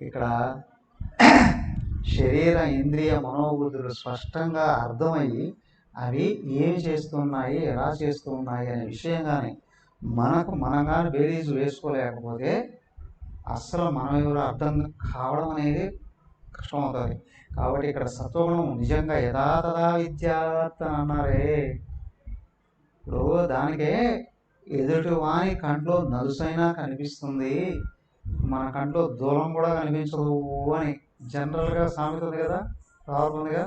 ఇక్కడ శరీర ఇంద్రియ మనోబుద్ధులు స్పష్టంగా అర్థమయ్యి అవి ఏమి చేస్తున్నాయి, ఎలా చేస్తున్నాయి అనే విషయంగానే మనం కానీ బేరీజు వేసుకోలేకపోతే అస్సలు మనం ఎవరు అర్థం కావడం అనేది కష్టమవుతుంది. కాబట్టి ఇక్కడ సత్వగుణం నిజంగా యథాతథా విద్యాత్ అని అన్నారే. ఇప్పుడు దానికే ఎదుటి వాని కంట్లో నలుసైనా కనిపిస్తుంది, మన కంట్లో దూరం కూడా కనిపించదు అని జనరల్గా సామెత ఉంది కదా, రావుతుందిగా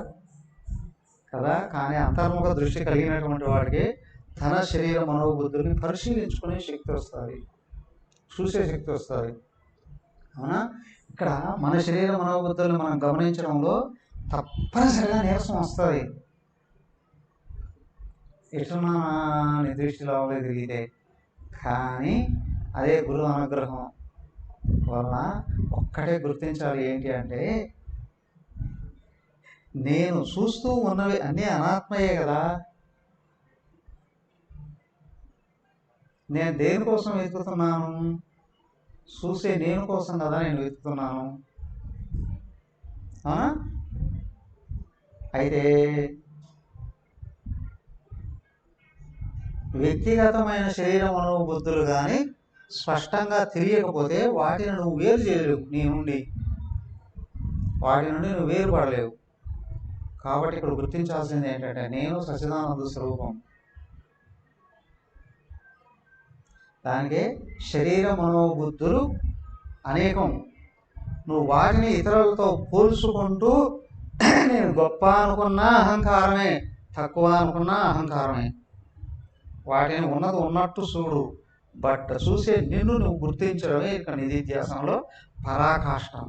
కదా. కానీ అంతర్ముఖ దృష్టి కలిగినటువంటి వాడికి తన శరీర మనోబుద్ధుల్ని పరిశీలించుకునే శక్తి వస్తుంది, చూసే శక్తి వస్తుంది అవునా. ఇక్కడ మన శరీర మనోబుద్ధుల్ని మనం గమనించడంలో తప్పనిసరిగా నీరసం వస్తుంది. ఎటున్నా దృష్టిలో తిరిగితే. కానీ అదే గురువు అనుగ్రహం వలన ఒక్కటే గుర్తించాలి ఏంటి అంటే నేను చూస్తూ ఉన్నవి అన్నీ అనాత్మయే కదా. నేను దేనికోసం వెతుకుతున్నాను? చూసే నేను కోసం కదా నేను వెతుకుతున్నాను అవునా. అయితే వ్యక్తిగతమైన శరీర మనోబుద్ధులు కానీ స్పష్టంగా తెలియకపోతే వాటిని నువ్వు వేరు చేయలేవు, నీ నుండి వాటి నుండి నువ్వు వేరుపడలేవు. కాబట్టి ఇక్కడ గుర్తించాల్సింది ఏంటంటే నేను సచ్చిదానంద స్వరూపం. దానికి శరీర మనోబుద్ధులు అనేకం. నువ్వు వాటిని ఇతరులతో పోల్చుకుంటూ నేను గొప్ప అనుకున్నా అహంకారమే, తక్కువ అనుకున్నా అహంకారమే. వాటిని ఉన్నది ఉన్నట్టు చూడు, బట్ చూసే నిన్ను నువ్వు గుర్తించడమే ఇక్కడ నిధిధ్యాసనలో పరాకాష్ఠం.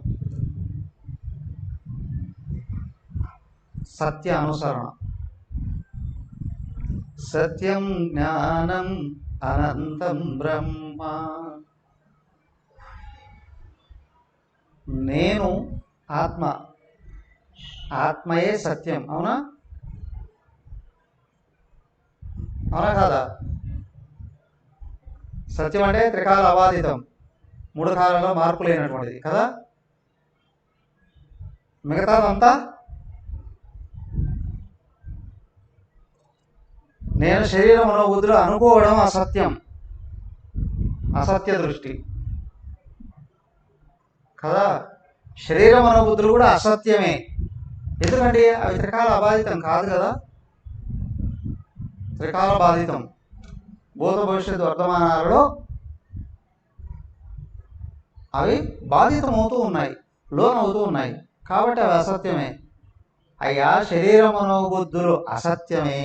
సత్య అనుసరణ. సత్యం జ్ఞానం అనంతం బ్రహ్మ. నేను ఆత్మ, ఆత్మయే సత్యం అవునా అవునా కాదా. సత్యం అంటే త్రికాల అబాధితం, మూడు కాలంలో మార్పు లేనటువంటిది కదా. మిగతాదంతా నేను శరీర మనోబుద్ధులు అనుకోవడం అసత్యం, అసత్య దృష్టి కదా. శరీర మనోబుద్ధులు కూడా అసత్యమే. ఎందుకంటే అవి త్రికాల అబాధితం కాదు కదా. త్రికాల బాధితం, భూత భవిష్యత్తు వర్తమానాలలో అవి బాధితం అవుతూ ఉన్నాయి, లోనవుతూ ఉన్నాయి. కాబట్టి అవి అసత్యమే. అయ్యా శరీర మనోబుద్ధులు అసత్యమే,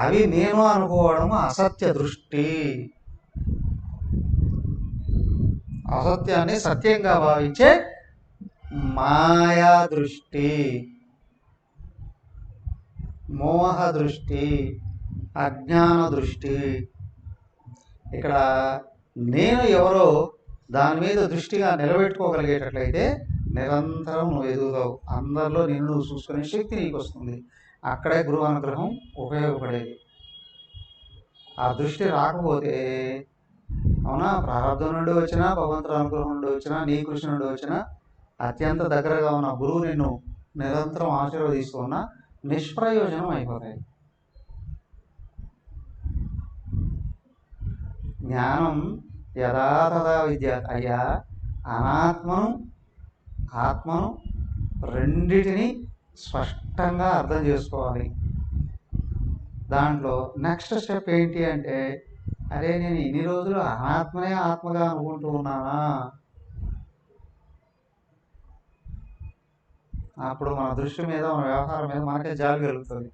అవి నేను అనుకోవడం అసత్య దృష్టి. అసత్యాన్ని సత్యంగా భావించే మాయా దృష్టి, మోహ దృష్టి, అజ్ఞాన దృష్టి. ఇక్కడ నేను ఎవరో దాని మీద దృష్టిగా నిలబెట్టుకోగలిగేటట్లయితే నిరంతరం నువ్వు ఎదుగుతావు. అందరిలో నిన్ను నువ్వు చూసుకునే శక్తి నీకు వస్తుంది. అక్కడే గురువు అనుగ్రహం ఉపయోగపడేది. ఆ దృష్టి రాకపోతే అవునా, ప్రారంభం నుండి వచ్చినా, భగవంతుడు అనుగ్రహం నుండి వచ్చినా, నీ కృషి నుండి వచ్చినా, అత్యంత దగ్గరగా ఉన్న గురువు నిన్ను నిరంతరం ఆశీర్వదిస్తున్నా నిష్ప్రయోజనం అయిపోతాయి. జ్ఞానం యథాతథా విద్య. అయ్యా అనాత్మను ఆత్మను రెండిటిని స్పష్టంగా అర్థం చేసుకోవాలి. దాంట్లో నెక్స్ట్ స్టెప్ ఏంటి అంటే, అరే నేను ఇన్ని రోజులు అనాత్మనే ఆత్మగా అనుకుంటూ ఉన్నానా? అప్పుడు మన దృష్టి మీద, మన వ్యవహారం మీద మనకే జాలి కలుగుతుంది.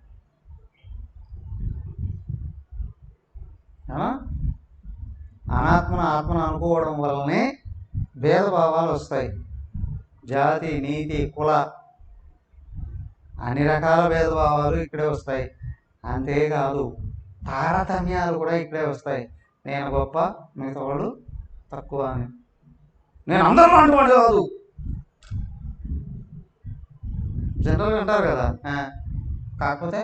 అనాత్మను ఆత్మను అనుకోవడం వల్లనే భేదభావాలు వస్తాయి. జాతి, నీతి, కుల అన్ని రకాల భేదభావాలు ఇక్కడే వస్తాయి. అంతేకాదు తారతమ్యాలు కూడా ఇక్కడే వస్తాయి. నేను గొప్ప, మిగతా వాళ్ళు తక్కువ అని. నేను అందరూ అంటువాడు కాదు, జనరల్గా అంటారు కదా. కాకపోతే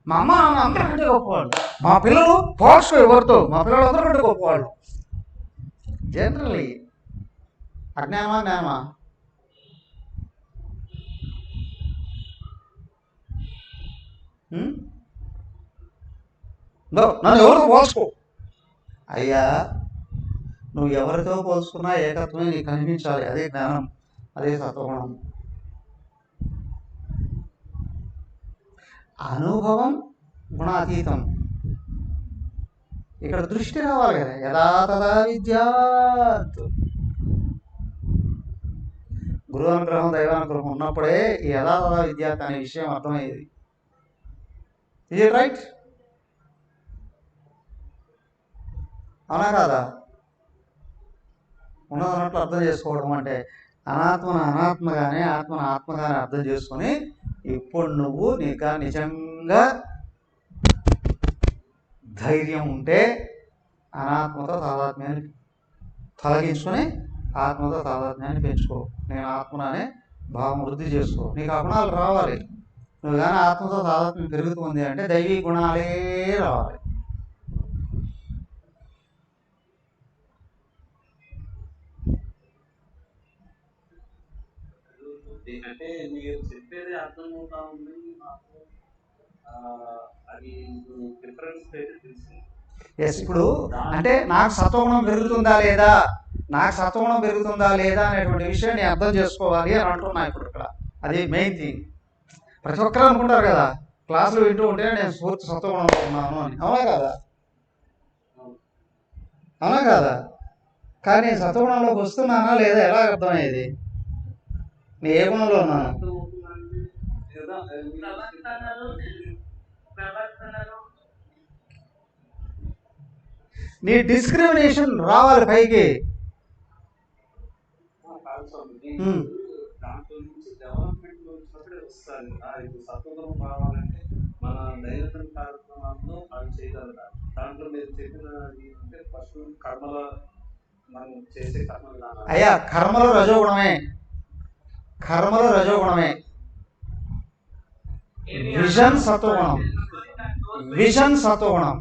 మా అమ్మ అందరికంటే గొప్పవాళ్ళు, మా పిల్లలు పోస్ట్ ఎవరితో, మా పిల్లలు అందరికంటే గొప్పవాళ్ళు. జనరల్లీ అజ్ఞానమా జ్ఞానమా? నన్ను ఎవరితో పోల్చుకో. అయ్యా, నువ్వు ఎవరితో పోల్చుకున్నా ఏకత్వమే నీకు కనిపించాలి. అదే జ్ఞానం, అదే సత్వగుణం. అనుభవం గుణాతీతం. ఇక్కడ దృష్టి రావాలి కదా. యదా తదా విద్యాత్. గురు అనుగ్రహం, దైవానుగ్రహం ఉన్నప్పుడే ఈ యదా తదా విద్యాత్ అనే విషయం అర్థమయ్యేది. ఇది రైట్? అవునా కాదా? ఉన్నదన్నట్లు అర్థం చేసుకోవడం అంటే అనాత్మను అనాత్మగానే, ఆత్మను ఆత్మగానే అర్థం చేసుకొని, ఇప్పుడు నువ్వు నీకు నిజంగా ధైర్యం ఉంటే అనాత్మతో తాదాత్మ్యాన్ని తొలగించుకొని ఆత్మతో తాదాత్మ్యాన్ని పెంచుకో. నేను ఆత్మనే భావం వృద్ధి చేసుకో. నీకు ఆ గుణాలు రావాలి. నువ్వు కానీ ఆత్మతో తాదాత్మ్యం పెరుగుతుంది అంటే దైవీ గుణాలే రావాలి. అంటే మీరు చెప్పేది అర్థమవుతా ఉంది నాకు. అది డిఫరెన్స్ అయితే తెలిసింది. ఎస్, ఇప్పుడు అంటే నాకు సత్వగుణం పెరుగుతుందా లేదా, నాకు సత్వగుణం పెరుగుతుందా లేదా అనేటువంటి విషయం నేను అర్థం చేసుకోవాలి అని అంటున్నా ఇప్పుడు ఇక్కడ. అది మెయిన్ థింగ్. ప్రతి ఒక్కరు అనుకుంటారు కదా, క్లాసులు వింటూ ఉంటే నేను పూర్తి సత్వగుణంలో ఉన్నాను అని. అవునా కాదా? అవునా కాదా? కానీ సత్వగుణంలోకి వస్తున్నానా లేదా ఎలా అర్థమయ్యేది? నేను ఏ గుణంలో ఉన్నాను? నీ డిస్క్రిమినేషన్ రావాలి పైకి. దాంట్లో నుంచి డెవలప్మెంట్ వచ్చినప్పుడే వస్తుంది. ఇప్పుడు సత్వగుణం రావాలంటే మన దైనందిన కార్యక్రమాల్లో అది చేయగలగాలి. దాంట్లో మీరు చెప్పిన అంటే ఫస్ట్ కర్మల, మనం చేసే కర్మలు. అయ్యా, కర్మలు రజోగుణమే, కర్మలు రజోగుణమే. విజన్ సత్వగుణం, విజన్ సత్వగుణం,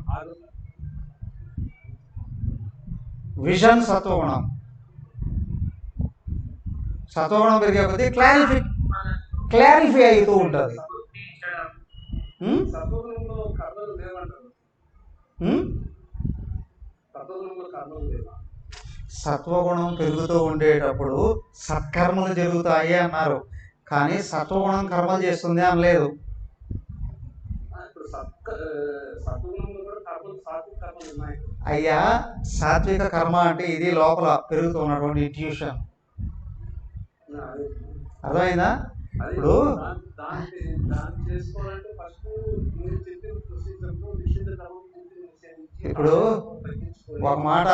విజన్ సత్వగుణం. సత్వగుణం పెరిగే కొద్దీ క్లారిఫై అవుతూ ఉంటుంది. సత్వగుణం పెరుగుతూ ఉండేటప్పుడు సత్కర్మలు జరుగుతాయి అన్నారు, కానీ సత్వగుణం కర్మలు చేస్తుంది అనలేదు. అయ్యా, సాత్విక కర్మ అంటే ఇది లోపల పెరుగుతున్నటువంటి ట్యూషన్. అర్థమైందా? ఇప్పుడు ఇప్పుడు ఒక మాట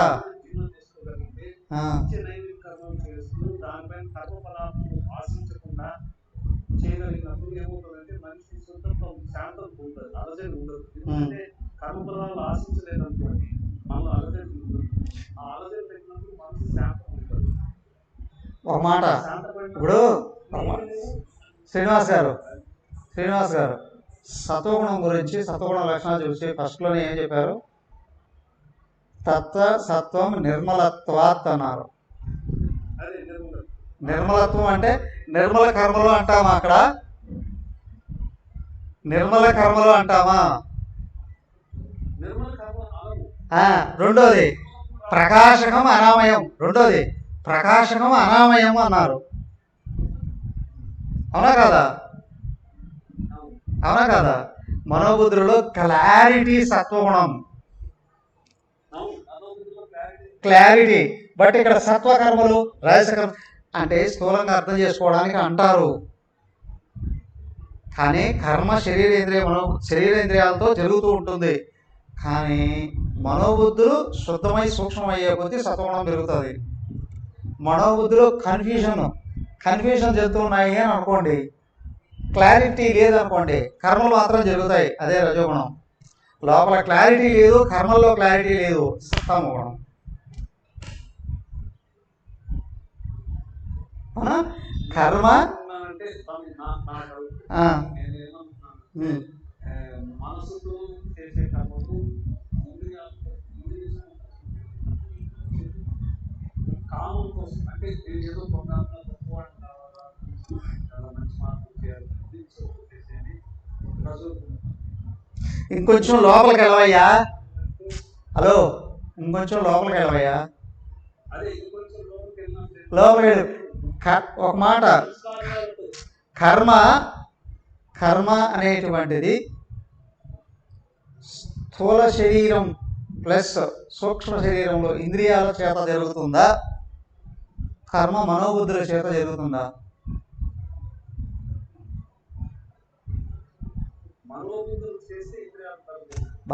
చేయగలిగినప్పుడు ఏమవుతుందంటే మనిషి సొంతం శాంతం ఉంటుంది, అలజడి ఉండదు. ఎందుకంటే కర్మఫలాలు ఆశించలేదనుకోండి, మనలో అలజడి ఉంటుంది. ఆ అలజడి పెట్టినప్పుడు మనసు శాంతం ఉంటుంది. ఒక మాట ఇప్పుడు శ్రీనివాస్ గారు సత్వగుణం గురించి, సత్వగుణ లక్షణాలు చూసి ఫస్ట్లోనే ఏం చెప్పారు? తత్వ సత్వం నిర్మలత్వాత్ అన్నారు. నిర్మలత్వం అంటే నిర్మల కర్మలు అంటామా? అక్కడ నిర్మల కర్మలు అంటామా? రెండోది ప్రకాశకం అనామయం. రెండోది ప్రకాశకం అనామయం అన్నారు. అవునా కదా? అవునా కదా? మనోబుద్ధులలో క్లారిటీ సత్వగుణం, క్లారిటీ. బట్ ఇక్కడ సత్వకర్మలు రాజసకర్మ అంటే స్థూలంగా అర్థం చేసుకోవడానికి అంటారు. కానీ కర్మ శరీరేంద్రియాలతో జరుగుతూ ఉంటుంది. కానీ మనోబుద్ధులు శుద్ధమై సూక్ష్మం అయ్యే కొద్దీ సత్వగుణం పెరుగుతుంది. మనోబుద్ధులు కన్ఫ్యూజన్ జరుగుతున్నాయి అని అనుకోండి, క్లారిటీ లేదనుకోండి, కర్మలు మాత్రం జరుగుతాయి, అదే రజోగుణం. లోపల క్లారిటీ లేదు, కర్మల్లో క్లారిటీ లేదు, తమోగుణం. కర్మ మనసుతో చేసే కర్మకు కామం కోసం, అంటే ఏదో చాలా మంచి మార్పులు చేయాలి, ఇంకొంచెం లోపలికి వెళ్ళవయ్యా. హలో, ఇంకొంచెం లోపలికి వెళ్ళవయ్యా. లోపలికి ఒక మాట, కర్మ అనేటువంటిది స్థూల శరీరం ప్లస్ సూక్ష్మ శరీరంలో ఇంద్రియాల చేత జరుగుతుందా, కర్మ మనోబుద్ధుల చేత జరుగుతుందా?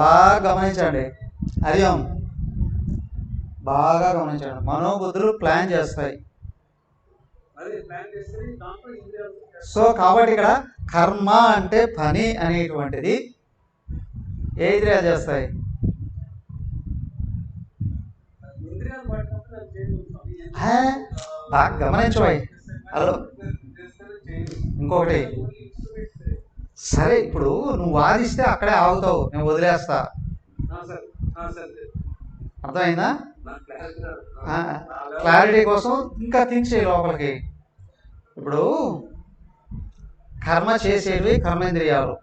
బాగా గమనించండి, హరియం బాగా గమనించండి. మనోబుద్ధులు ప్లాన్ చేస్తాయి. సో కాబట్టి ఇక్కడ కర్మ అంటే పని అనేటువంటిది ఏ ఇంద్రియాలు చేస్తాయి? బాగా గమనించబోయ్. హలో, ఇంకొకటి, సరే ఇప్పుడు నువ్వు వాదిస్తే అక్కడే ఆగుతావు, నేను వదిలేస్తా. అర్థమైందా? క్లారిటీ కోసం ఇంకా థింక్ చేయి లోపలికి. ఇప్పుడు కర్మ చేసేటివి కర్మేంద్రియాలు,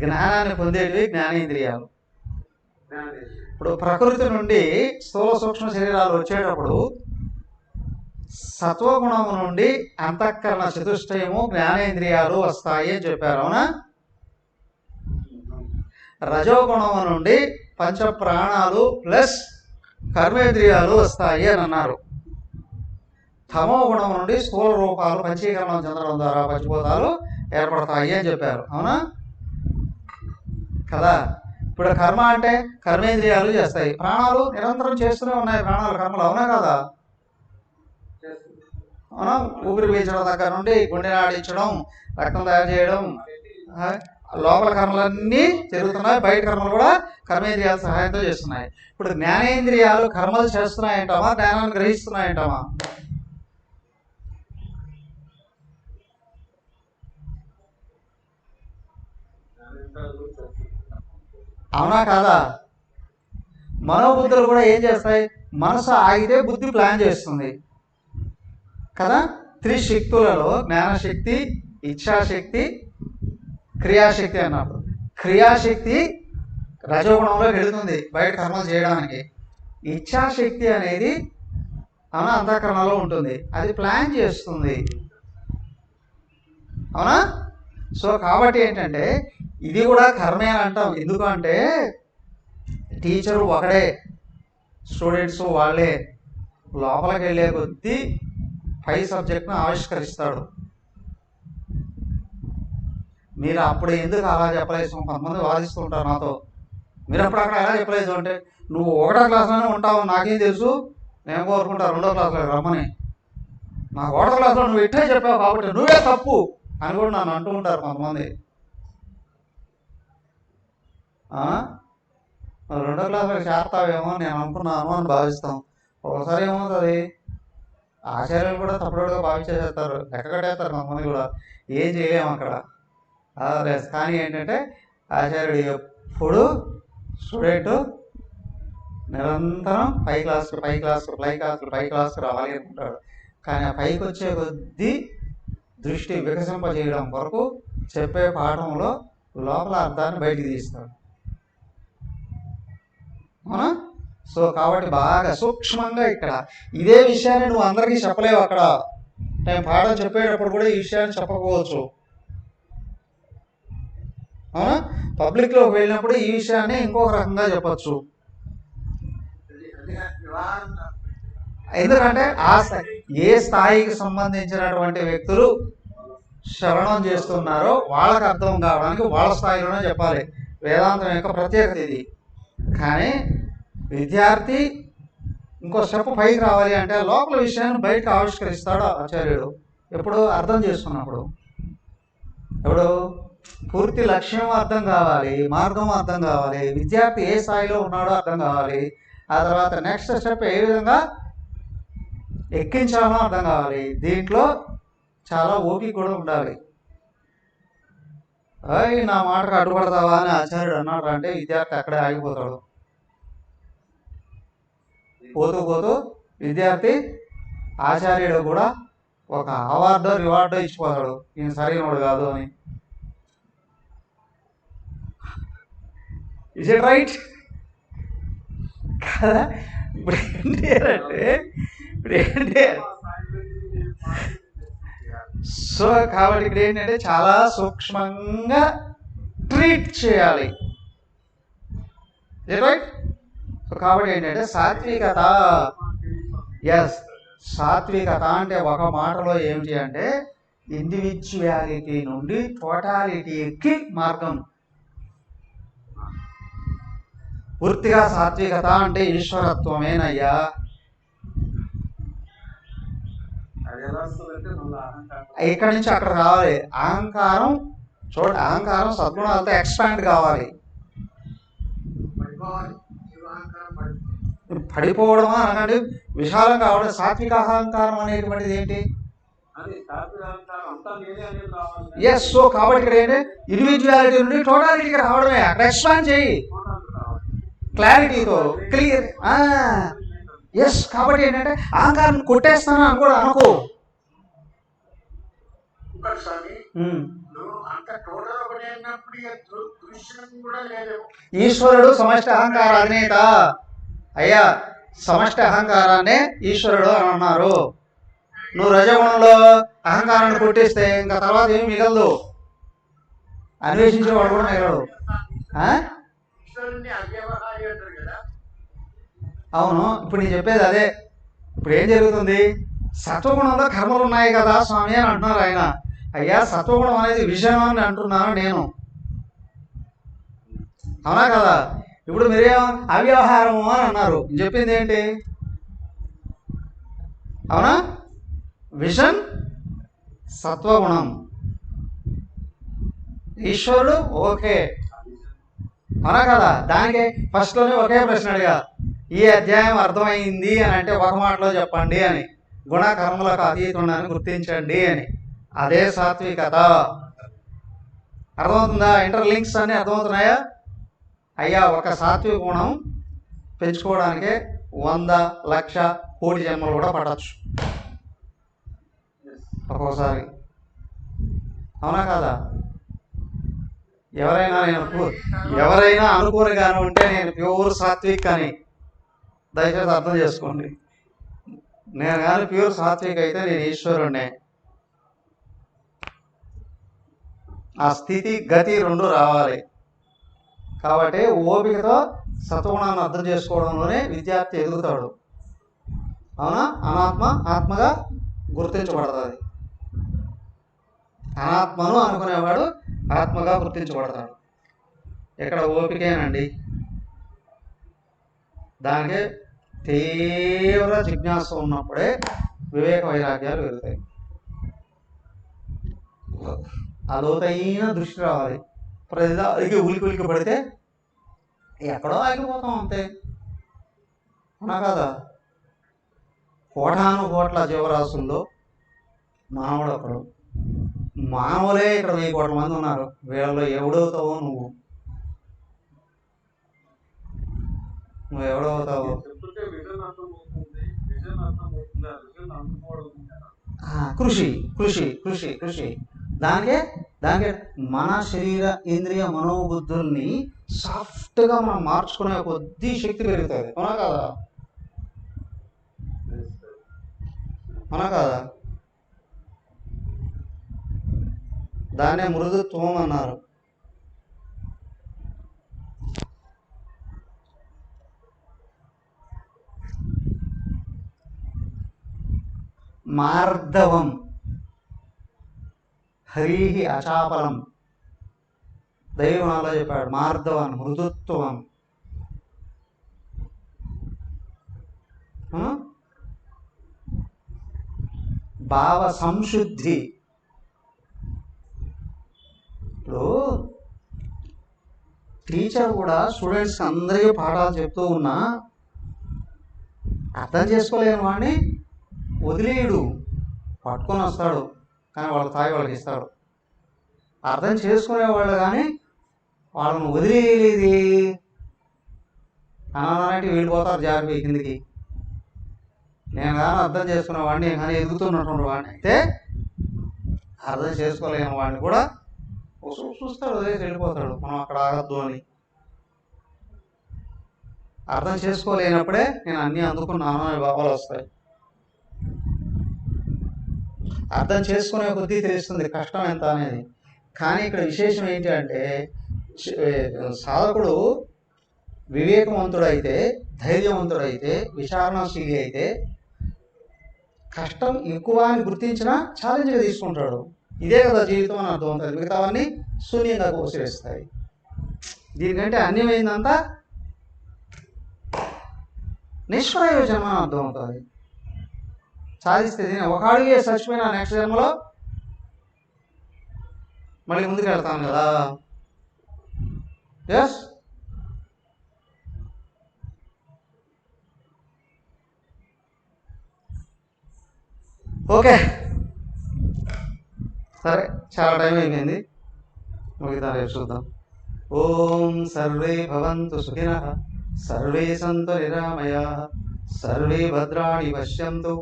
జ్ఞానాన్ని పొందేటివి జ్ఞానేంద్రియాలు. ఇప్పుడు ప్రకృతి నుండి స్థూల సూక్ష్మ శరీరాలు వచ్చేటప్పుడు సత్వగుణము నుండి అంతఃకరణ చతుష్టయము జ్ఞానేంద్రియాలు వస్తాయి అని చెప్పారు. అవునా? రజోగుణము నుండి పంచ ప్రాణాలు ప్లస్ కర్మేంద్రియాలు వస్తాయి అని అన్నారు. తమో గుణం నుండి స్థూల రూపాలు పంచీకరణం చెందడం ద్వారా పంచభూతాలు ఏర్పడతాయి అని చెప్పారు. అవునా కదా? ఇప్పుడు కర్మ అంటే కర్మేంద్రియాలు చేస్తాయి, ప్రాణాలు నిరంతరం చేస్తూనే ఉన్నాయి, ప్రాణాలు కర్మలు. అవునా కదా? అవునా? ఊపిరి పీల్చడం దగ్గర నుండి గుండె ఆడించడం, రక్తం తయారు చేయడం, లోపల కర్మలన్నీ జరుగుతున్నాయి, బయట కర్మలు కూడా కర్మేంద్రియాల సహాయంతో చేస్తున్నాయి. ఇప్పుడు జ్ఞానేంద్రియాలు కర్మలు చేస్తున్నాయంటామా, జ్ఞానాన్ని గ్రహిస్తున్నాయంటామా? అవునా కాదా? మనోబుద్ధులు కూడా ఏం చేస్తాయి? మనసు ఆగితే బుద్ధి ప్లాన్ చేస్తుంది కదా. త్రిశక్తులలో జ్ఞానశక్తి, ఇచ్ఛాశక్తి, క్రియాశక్తి అన్నప్పుడు క్రియాశక్తి రజోగుణంలో వెళుతుంది బయట కర్మలు చేయడానికి. ఇచ్ఛాశక్తి అనేది అవునా అంతఃకరణలో ఉంటుంది, అది ప్లాన్ చేస్తుంది. అవునా? సో కాబట్టి ఏంటంటే ఇది కూడా కర్మే అని అంటాం. ఎందుకంటే టీచరు ఒకడే, స్టూడెంట్స్ వాళ్ళే. లోపలికి వెళ్ళే కొద్దీ పై సబ్జెక్ట్ను ఆవిష్కరిస్తాడు. మీరు అప్పుడు ఎందుకు అలా చెప్పలేదు? కొంతమంది వాదిస్తుంటారు నాతో, మీరు అప్పుడు అక్కడ ఎలా చెప్పలేదు అంటే, నువ్వు 1వ క్లాస్లోనే ఉంటావు, నాకేం తెలుసు, నేను కోరుకుంటా 2వ క్లాస్లో రమ్మని. నాకు 1వ క్లాస్లో నువ్వు ఇట్టే చెప్పావు కాబట్టి నువ్వే తప్పు అని కూడా నన్ను అంటూ ఉంటారు కొంతమంది. 2వ క్లాస్లో చేరతావేమో నేను అనుకున్నాను అని భావిస్తాం. ఒకసారి ఏమవుతుంది, ఆచార్యులు కూడా తప్పుడుగా భావించేస్తారు, లెక్క కట్టేస్తారు కొంతమంది కూడా. ఏం చేయలేము అక్కడ. కానీ ఏంటంటే ఆచార్యుడు ఎప్పుడు స్టూడెంట్ నిరంతరం పై క్లాసుకు రావాలి అనుకుంటాడు. కానీ ఆ పైకి వచ్చే కొద్దీ దృష్టి వికసింపజేయడం కొరకు చెప్పే పాఠంలో లోపల అర్థాన్ని బయటికి తీస్తాడు. అవునా? సో కాబట్టి బాగా సూక్ష్మంగా ఇక్కడ ఇదే విషయాన్ని నువ్వు అందరికీ చెప్పలేవు. అక్కడ నేను పాఠం చెప్పేటప్పుడు కూడా ఈ విషయాన్ని చెప్పకపోవచ్చు. అవునా? పబ్లిక్లోకి వెళ్ళినప్పుడు ఈ విషయాన్ని ఇంకొక రకంగా చెప్పచ్చు. ఎందుకంటే ఏ స్థాయికి సంబంధించినటువంటి వ్యక్తులు శ్రవణం చేస్తున్నారో వాళ్ళకి అర్థం కావడానికి వాళ్ళ స్థాయిలోనే చెప్పాలి. వేదాంతం యొక్క ప్రత్యేకత ఇది. కానీ విద్యార్థి ఇంకో స్టెప్ పైకి రావాలి అంటే లోపల విషయాన్ని బయటకు ఆవిష్కరిస్తాడు ఆచార్యుడు. ఎప్పుడు అర్థం చేసుకున్నప్పుడు. ఇప్పుడు పూర్తి లక్ష్యం అర్థం కావాలి, మార్గం అర్థం కావాలి, విద్యార్థి ఏ స్థాయిలో ఉన్నాడో అర్థం కావాలి. ఆ తర్వాత నెక్స్ట్ స్టెప్ ఏ విధంగా ఎక్కించాలో అర్థం కావాలి. దీంట్లో చాలా ఓపిక కూడా ఉండాలి. నా మాటకు అడ్డుపడతావా అని ఆచార్యుడు అన్నాడు అంటే విద్యార్థి అక్కడే ఆగిపోతాడు. పోతూ పోతూ విద్యార్థి ఆచార్యుడు కూడా ఒక అవార్డో రివార్డో ఇచ్చిపోతాడు, ఈయన సరైనవాడు కాదు అని. ఇస్ ఇట్ రైట్ కదా? ఇప్పుడు ఏంటి సో కాబట్టి ఇక్కడ ఏంటంటే చాలా సూక్ష్మంగా ట్రీట్ చేయాలి. రైట్? సో కాబట్టి ఏంటంటే సాత్వికత. ఎస్, సాత్వికత అంటే ఒక మాటలో ఏమిటి అంటే ఇండివిజువాలిటీ నుండి టోటాలిటీకి మార్గం. పూర్తిగా సాత్వికత అంటే ఈశ్వరత్వమేనయ్యా. ఇక్కడి నుంచి అక్కడ రావాలి. అహంకారం చూడండి, అహంకారం సద్గుణాలతో ఎక్స్పాండ్ కావాలి. పడిపోవడమా అనకండి, విశాలం కావడం. సాత్విక అహంకారం అనేటువంటిది ఏంటి? ఎస్. సో కాబట్టి ఇక్కడ ఏంటి, ఇండివిజువాలిటీ నుండి టోటాలిటీకి రావడమే. అక్కడ ఎక్స్పాండ్ చేయి క్లారిటీతో, క్లియర్. ఎస్. కాబట్టి ఏంటంటే అహంకారం కొట్టేస్తాను అని కూడా అనుకో. ఈశ్వరుడు సమష్టి అహంకార అధినేత. అయ్యా, సమష్టి అహంకారాన్ని ఈశ్వరుడు అని అన్నారు. నువ్వు రజగుణంలో అహంకారాన్ని కొట్టేస్తే ఇంకా తర్వాత ఏమి మిగలదు, అన్వేషించేవాడు కూడా మిగలడు. అవును, ఇప్పుడు నేను చెప్పేది అదే. ఇప్పుడు ఏం జరుగుతుంది, సత్వగుణంలో కర్మలు ఉన్నాయి కదా స్వామి అని అంటున్నారు ఆయన. అయ్యా, సత్వగుణం అనేది విషయం అని అంటున్నాను నేను, అవునా కదా? ఇప్పుడు మీరేమో అవ్యవహారము అని అన్నారు. చెప్పింది ఏంటి? అవునా? విషన్ సత్వగుణం, ఈశ్వరుడు ఓకే, అవునా కదా? దానికి ఫస్ట్లోనే ఒకే ప్రశ్న అడిగా, ఈ అధ్యాయం అర్థమైంది అని అంటే ఒక మాటలో చెప్పండి అని. గుణ కర్మలకు అతీతుడని గుర్తించండి అని. అదే సాత్వికత. అర్థమవుతుందా? ఇంటర్లింక్స్ అన్ని అర్థమవుతున్నాయా? అయ్యా, ఒక సాత్విక గుణం పెంచుకోవడానికే 100 లక్ష కోటి జన్మలు కూడా పడవచ్చు ఒక్కోసారి, అవునా కదా? ఎవరైనా అనుకోని కానీ ఉంటే నేను ప్యూర్ సాత్విక్ అని దయచేసి అర్థం చేసుకోండి. నేను కానీ ప్యూర్ సాత్విక్ అయితే నేను ఈశ్వరుణ్ణే. ఆ స్థితి గతి రెండు రావాలి. కాబట్టి ఓపికతో సత్వగుణాన్ని అర్థం చేసుకోవడంలోనే విద్యార్థి ఎదుగుతాడు. అవునా? అనాత్మ ఆత్మగా గుర్తించబడుతుంది. అనాత్మను అనుకునేవాడు ఆత్మగా గుర్తించబడతాడు. ఇక్కడ ఓపికేనండి. దానికి తీవ్ర జిజ్ఞాస ఉన్నప్పుడే వివేక వైరాగ్యాలు పెరుగుతాయి. అలోతైన దృష్టి రావాలి. ప్రతిదానికి ఉలికి పడితే ఎక్కడో ఆగిపోతాం అంతే, అవునా కదా? కోటాను కోట్ల జీవరాశుల్లో మానవుడు ఒకడు. మానవులే ఇక్కడ 1000 కోట్ల మంది ఉన్నారు. వీళ్ళలో ఎవడవుతావో నువ్వు ఎవడవుతావు? కృషి కృషి కృషి కృషి దానికే మన శరీర ఇంద్రియ మనోబుద్ధుల్ని సాఫ్ట్గా మనం మార్చుకునే కొద్దీ శక్తి పెరుగుతుంది. అవునా కదా? అవునా కదా? దాన్నే మృదుత్వం అన్నారు. మార్దవం హరిహి అచాపలం దైవనాలో చెప్పాడు. మార్దవం మృదుత్వం, భావ సంశుద్ధి. ఇప్పుడు టీచర్ కూడా స్టూడెంట్స్ అందరికీ పాఠాలు చెప్తూ ఉన్నా అర్థం చేసుకోలేని వాడిని వదిలేయడు, పట్టుకొని వస్తాడు, కానీ వాళ్ళ తాయి వాళ్ళకి ఇస్తాడు. అర్థం చేసుకునేవాళ్ళు కానీ వాళ్ళని వదిలేయలేది అనానికి వెళ్ళిపోతారు జారిపోయి కిందికి. నేను కానీ అర్థం చేసుకునేవాడిని, నేను కానీ ఎదుగుతున్నటువంటి వాడిని అయితే అర్థం చేసుకోలేని వాడిని కూడా చూస్తాడు, వదిలేసి వెళ్ళిపోతాడు. మనం అక్కడ ఆగద్దు అని. అర్థం చేసుకోలేనప్పుడే నేను అన్నీ అందుకున్నాను అని భావాలు వస్తాయి. అర్థం చేసుకునే కొద్దీ తెలుస్తుంది కష్టం ఎంత అనేది. కానీ ఇక్కడ విశేషం ఏంటి అంటే సాధకుడు వివేకవంతుడైతే, ధైర్యవంతుడైతే, విచారణశీలి అయితే కష్టం ఎక్కువ అని గుర్తించినా ఛాలెంజ్గా తీసుకుంటాడు. ఇదే కదా జీవితం అని అర్థం అవుతుంది. మిగతావన్నీ శూన్యంగా కోసివేస్తాయి. దీనికంటే అన్యమైందంతా నిష్ప్రయోజనం అని అర్థం అవుతుంది. సాధిస్తే ఒక అడుగే చచ్చిపోయిన నెక్స్ట్ జన్మలో మళ్ళీ ముందుకు వెళ్తాను కదా. ఎస్, ఓకే, సరే, చాలా టైం అయిపోయింది, మిగతా రేపు చూద్దాం. ఓం సర్వే భవంతు సుఖినః, సర్వే సంతు నిరామయాః, సర్వే భద్రాణి పశ్యంతు,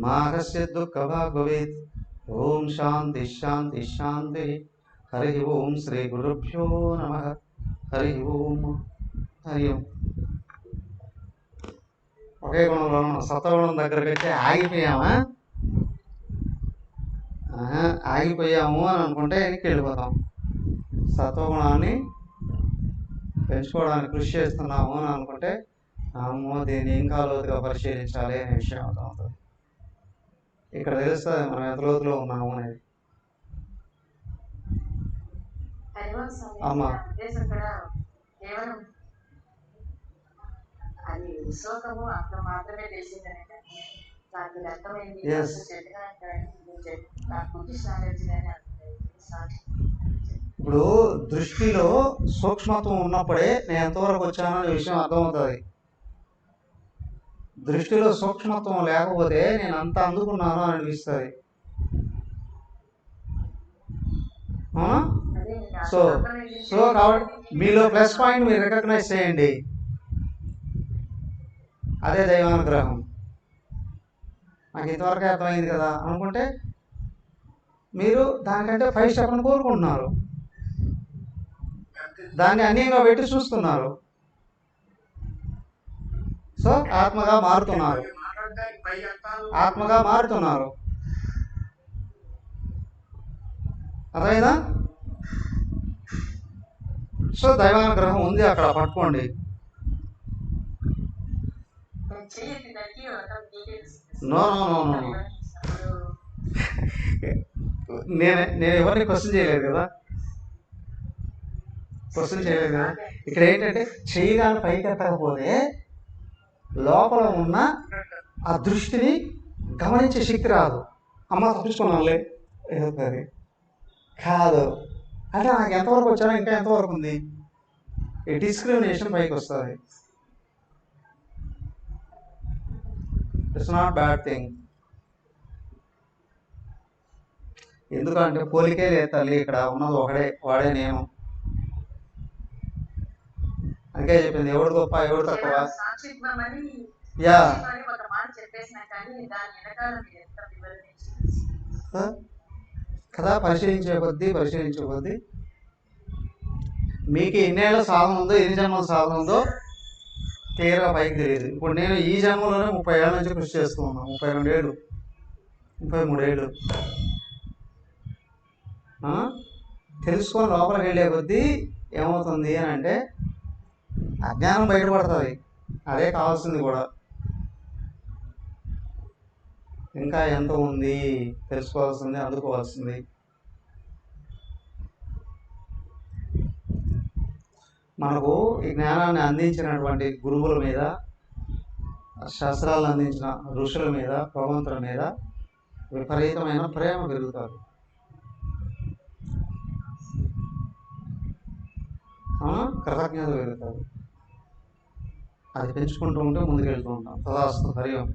మా కశ్చిత్ దుఃఖభాగ్ భవేత్. ఓం శాంతి శాంతి శాంతి. హరి ఓం. శ్రీ గురుభ్యో నమః. హరి ఓం. హరి ఓం. ఒకే గుణంలో సత్వగుణం దగ్గరికి వచ్చి ఆగిపోయామా? ఆగిపోయాము అని అనుకుంటే వెనక్కి వెళ్ళిపోతాం. సత్వగుణాన్ని పెంచుకోవడానికి కృషి చేస్తున్నాము అని అనుకుంటే అమ్మో దీన్ని ఇంకా లోతుగా పరిశీలించాలి అనే విషయం అవుతుంది. ఇక్కడ తెలుస్తుంది మనం ఎంత లోతులో ఉన్నాము అనేది. అమ్మా, ఎస్, ఇప్పుడు దృష్టిలో సూక్ష్మత్వం ఉన్నప్పుడే నేను ఎంతవరకు వచ్చాననే విషయం అర్థమవుతుంది. దృష్టిలో సూక్ష్మత్వం లేకపోతే నేను అంత అందుకున్నాను అని అనిపిస్తుంది. సో కాబట్టి మీలో ప్లస్ పాయింట్ మీరు రికగ్నైజ్ చేయండి. అదే దైవానుగ్రహం. నాకు ఇంతవరకు అర్థమైంది కదా అనుకుంటే మీరు దానికంటే 5 స్టెప్లను కోరుకుంటున్నారు, దాన్ని అన్యంగా పెట్టి చూస్తున్నారు. సో ఆత్మగా మారుతున్నారు, ఆత్మగా మారుతున్నారు. అర్థమైందా? సో దైవానుగ్రహం ఉంది, అక్కడ పట్టుకోండి. నో నో నో నో నేను ఎవరిని క్వశ్చన్ చేయలేదు కదా, క్వశ్చన్ చేయలేదు కదా. ఇక్కడ ఏంటంటే చేయగానే పైకి ఎత్తకపోతే లోపల ఉన్న ఆ దృష్టిని గమనించే శక్తి రాదు. అమ్మ తప్పించుకున్నానులే ఏదవుతుంది కాదు అంటే నాకు ఎంతవరకు వచ్చానో ఇంకా ఎంతవరకు ఉంది, ఈ డిస్క్రిమినేషన్ పైకి వస్తుంది. It's not bad thing. ఎందుకంటే పోలికే లేదు తల్లి, ఇక్కడ ఉన్నది ఒకడే, వాడే నేను. అందుకే చెప్పింది ఎవడు గొప్ప ఎవడు తక్కువ. యా, కదా. పరిశీలించే కొద్దీ మీకు ఎన్నేళ్ళ సాధన ఉందో, ఎన్ని జన్మల సాధన ఉందో క్లియర్గా పైకి తెలియదు. ఇప్పుడు నేను ఈ జన్మలోనే 30 ఏళ్ళ నుంచి కృషి చేస్తూ ఉన్నాను. 32 ఏళ్ళు, 33 ఏళ్ళు. తెలుసుకొని లోపలికి వెళ్ళే కొద్దీ ఏమవుతుంది అని అంటే అజ్ఞానం బయటపడుతుంది. అదే కావాల్సింది కూడా. ఇంకా ఎంత ఉంది తెలుసుకోవాల్సింది, అందుకోవాల్సింది. మనకు ఈ జ్ఞానాన్ని అందించినటువంటి గురువుల మీద, శాస్త్రాలను అందించిన ఋషుల మీద, భగవంతుల మీద విపరీతమైన ప్రేమ పెరుగుతారు. కృతజ్ఞత పెరుగుతారు. అది పెంచుకుంటూ ఉంటే ముందుకెళ్తూ ఉంటాం. తదాస్తు. హరి ఓం.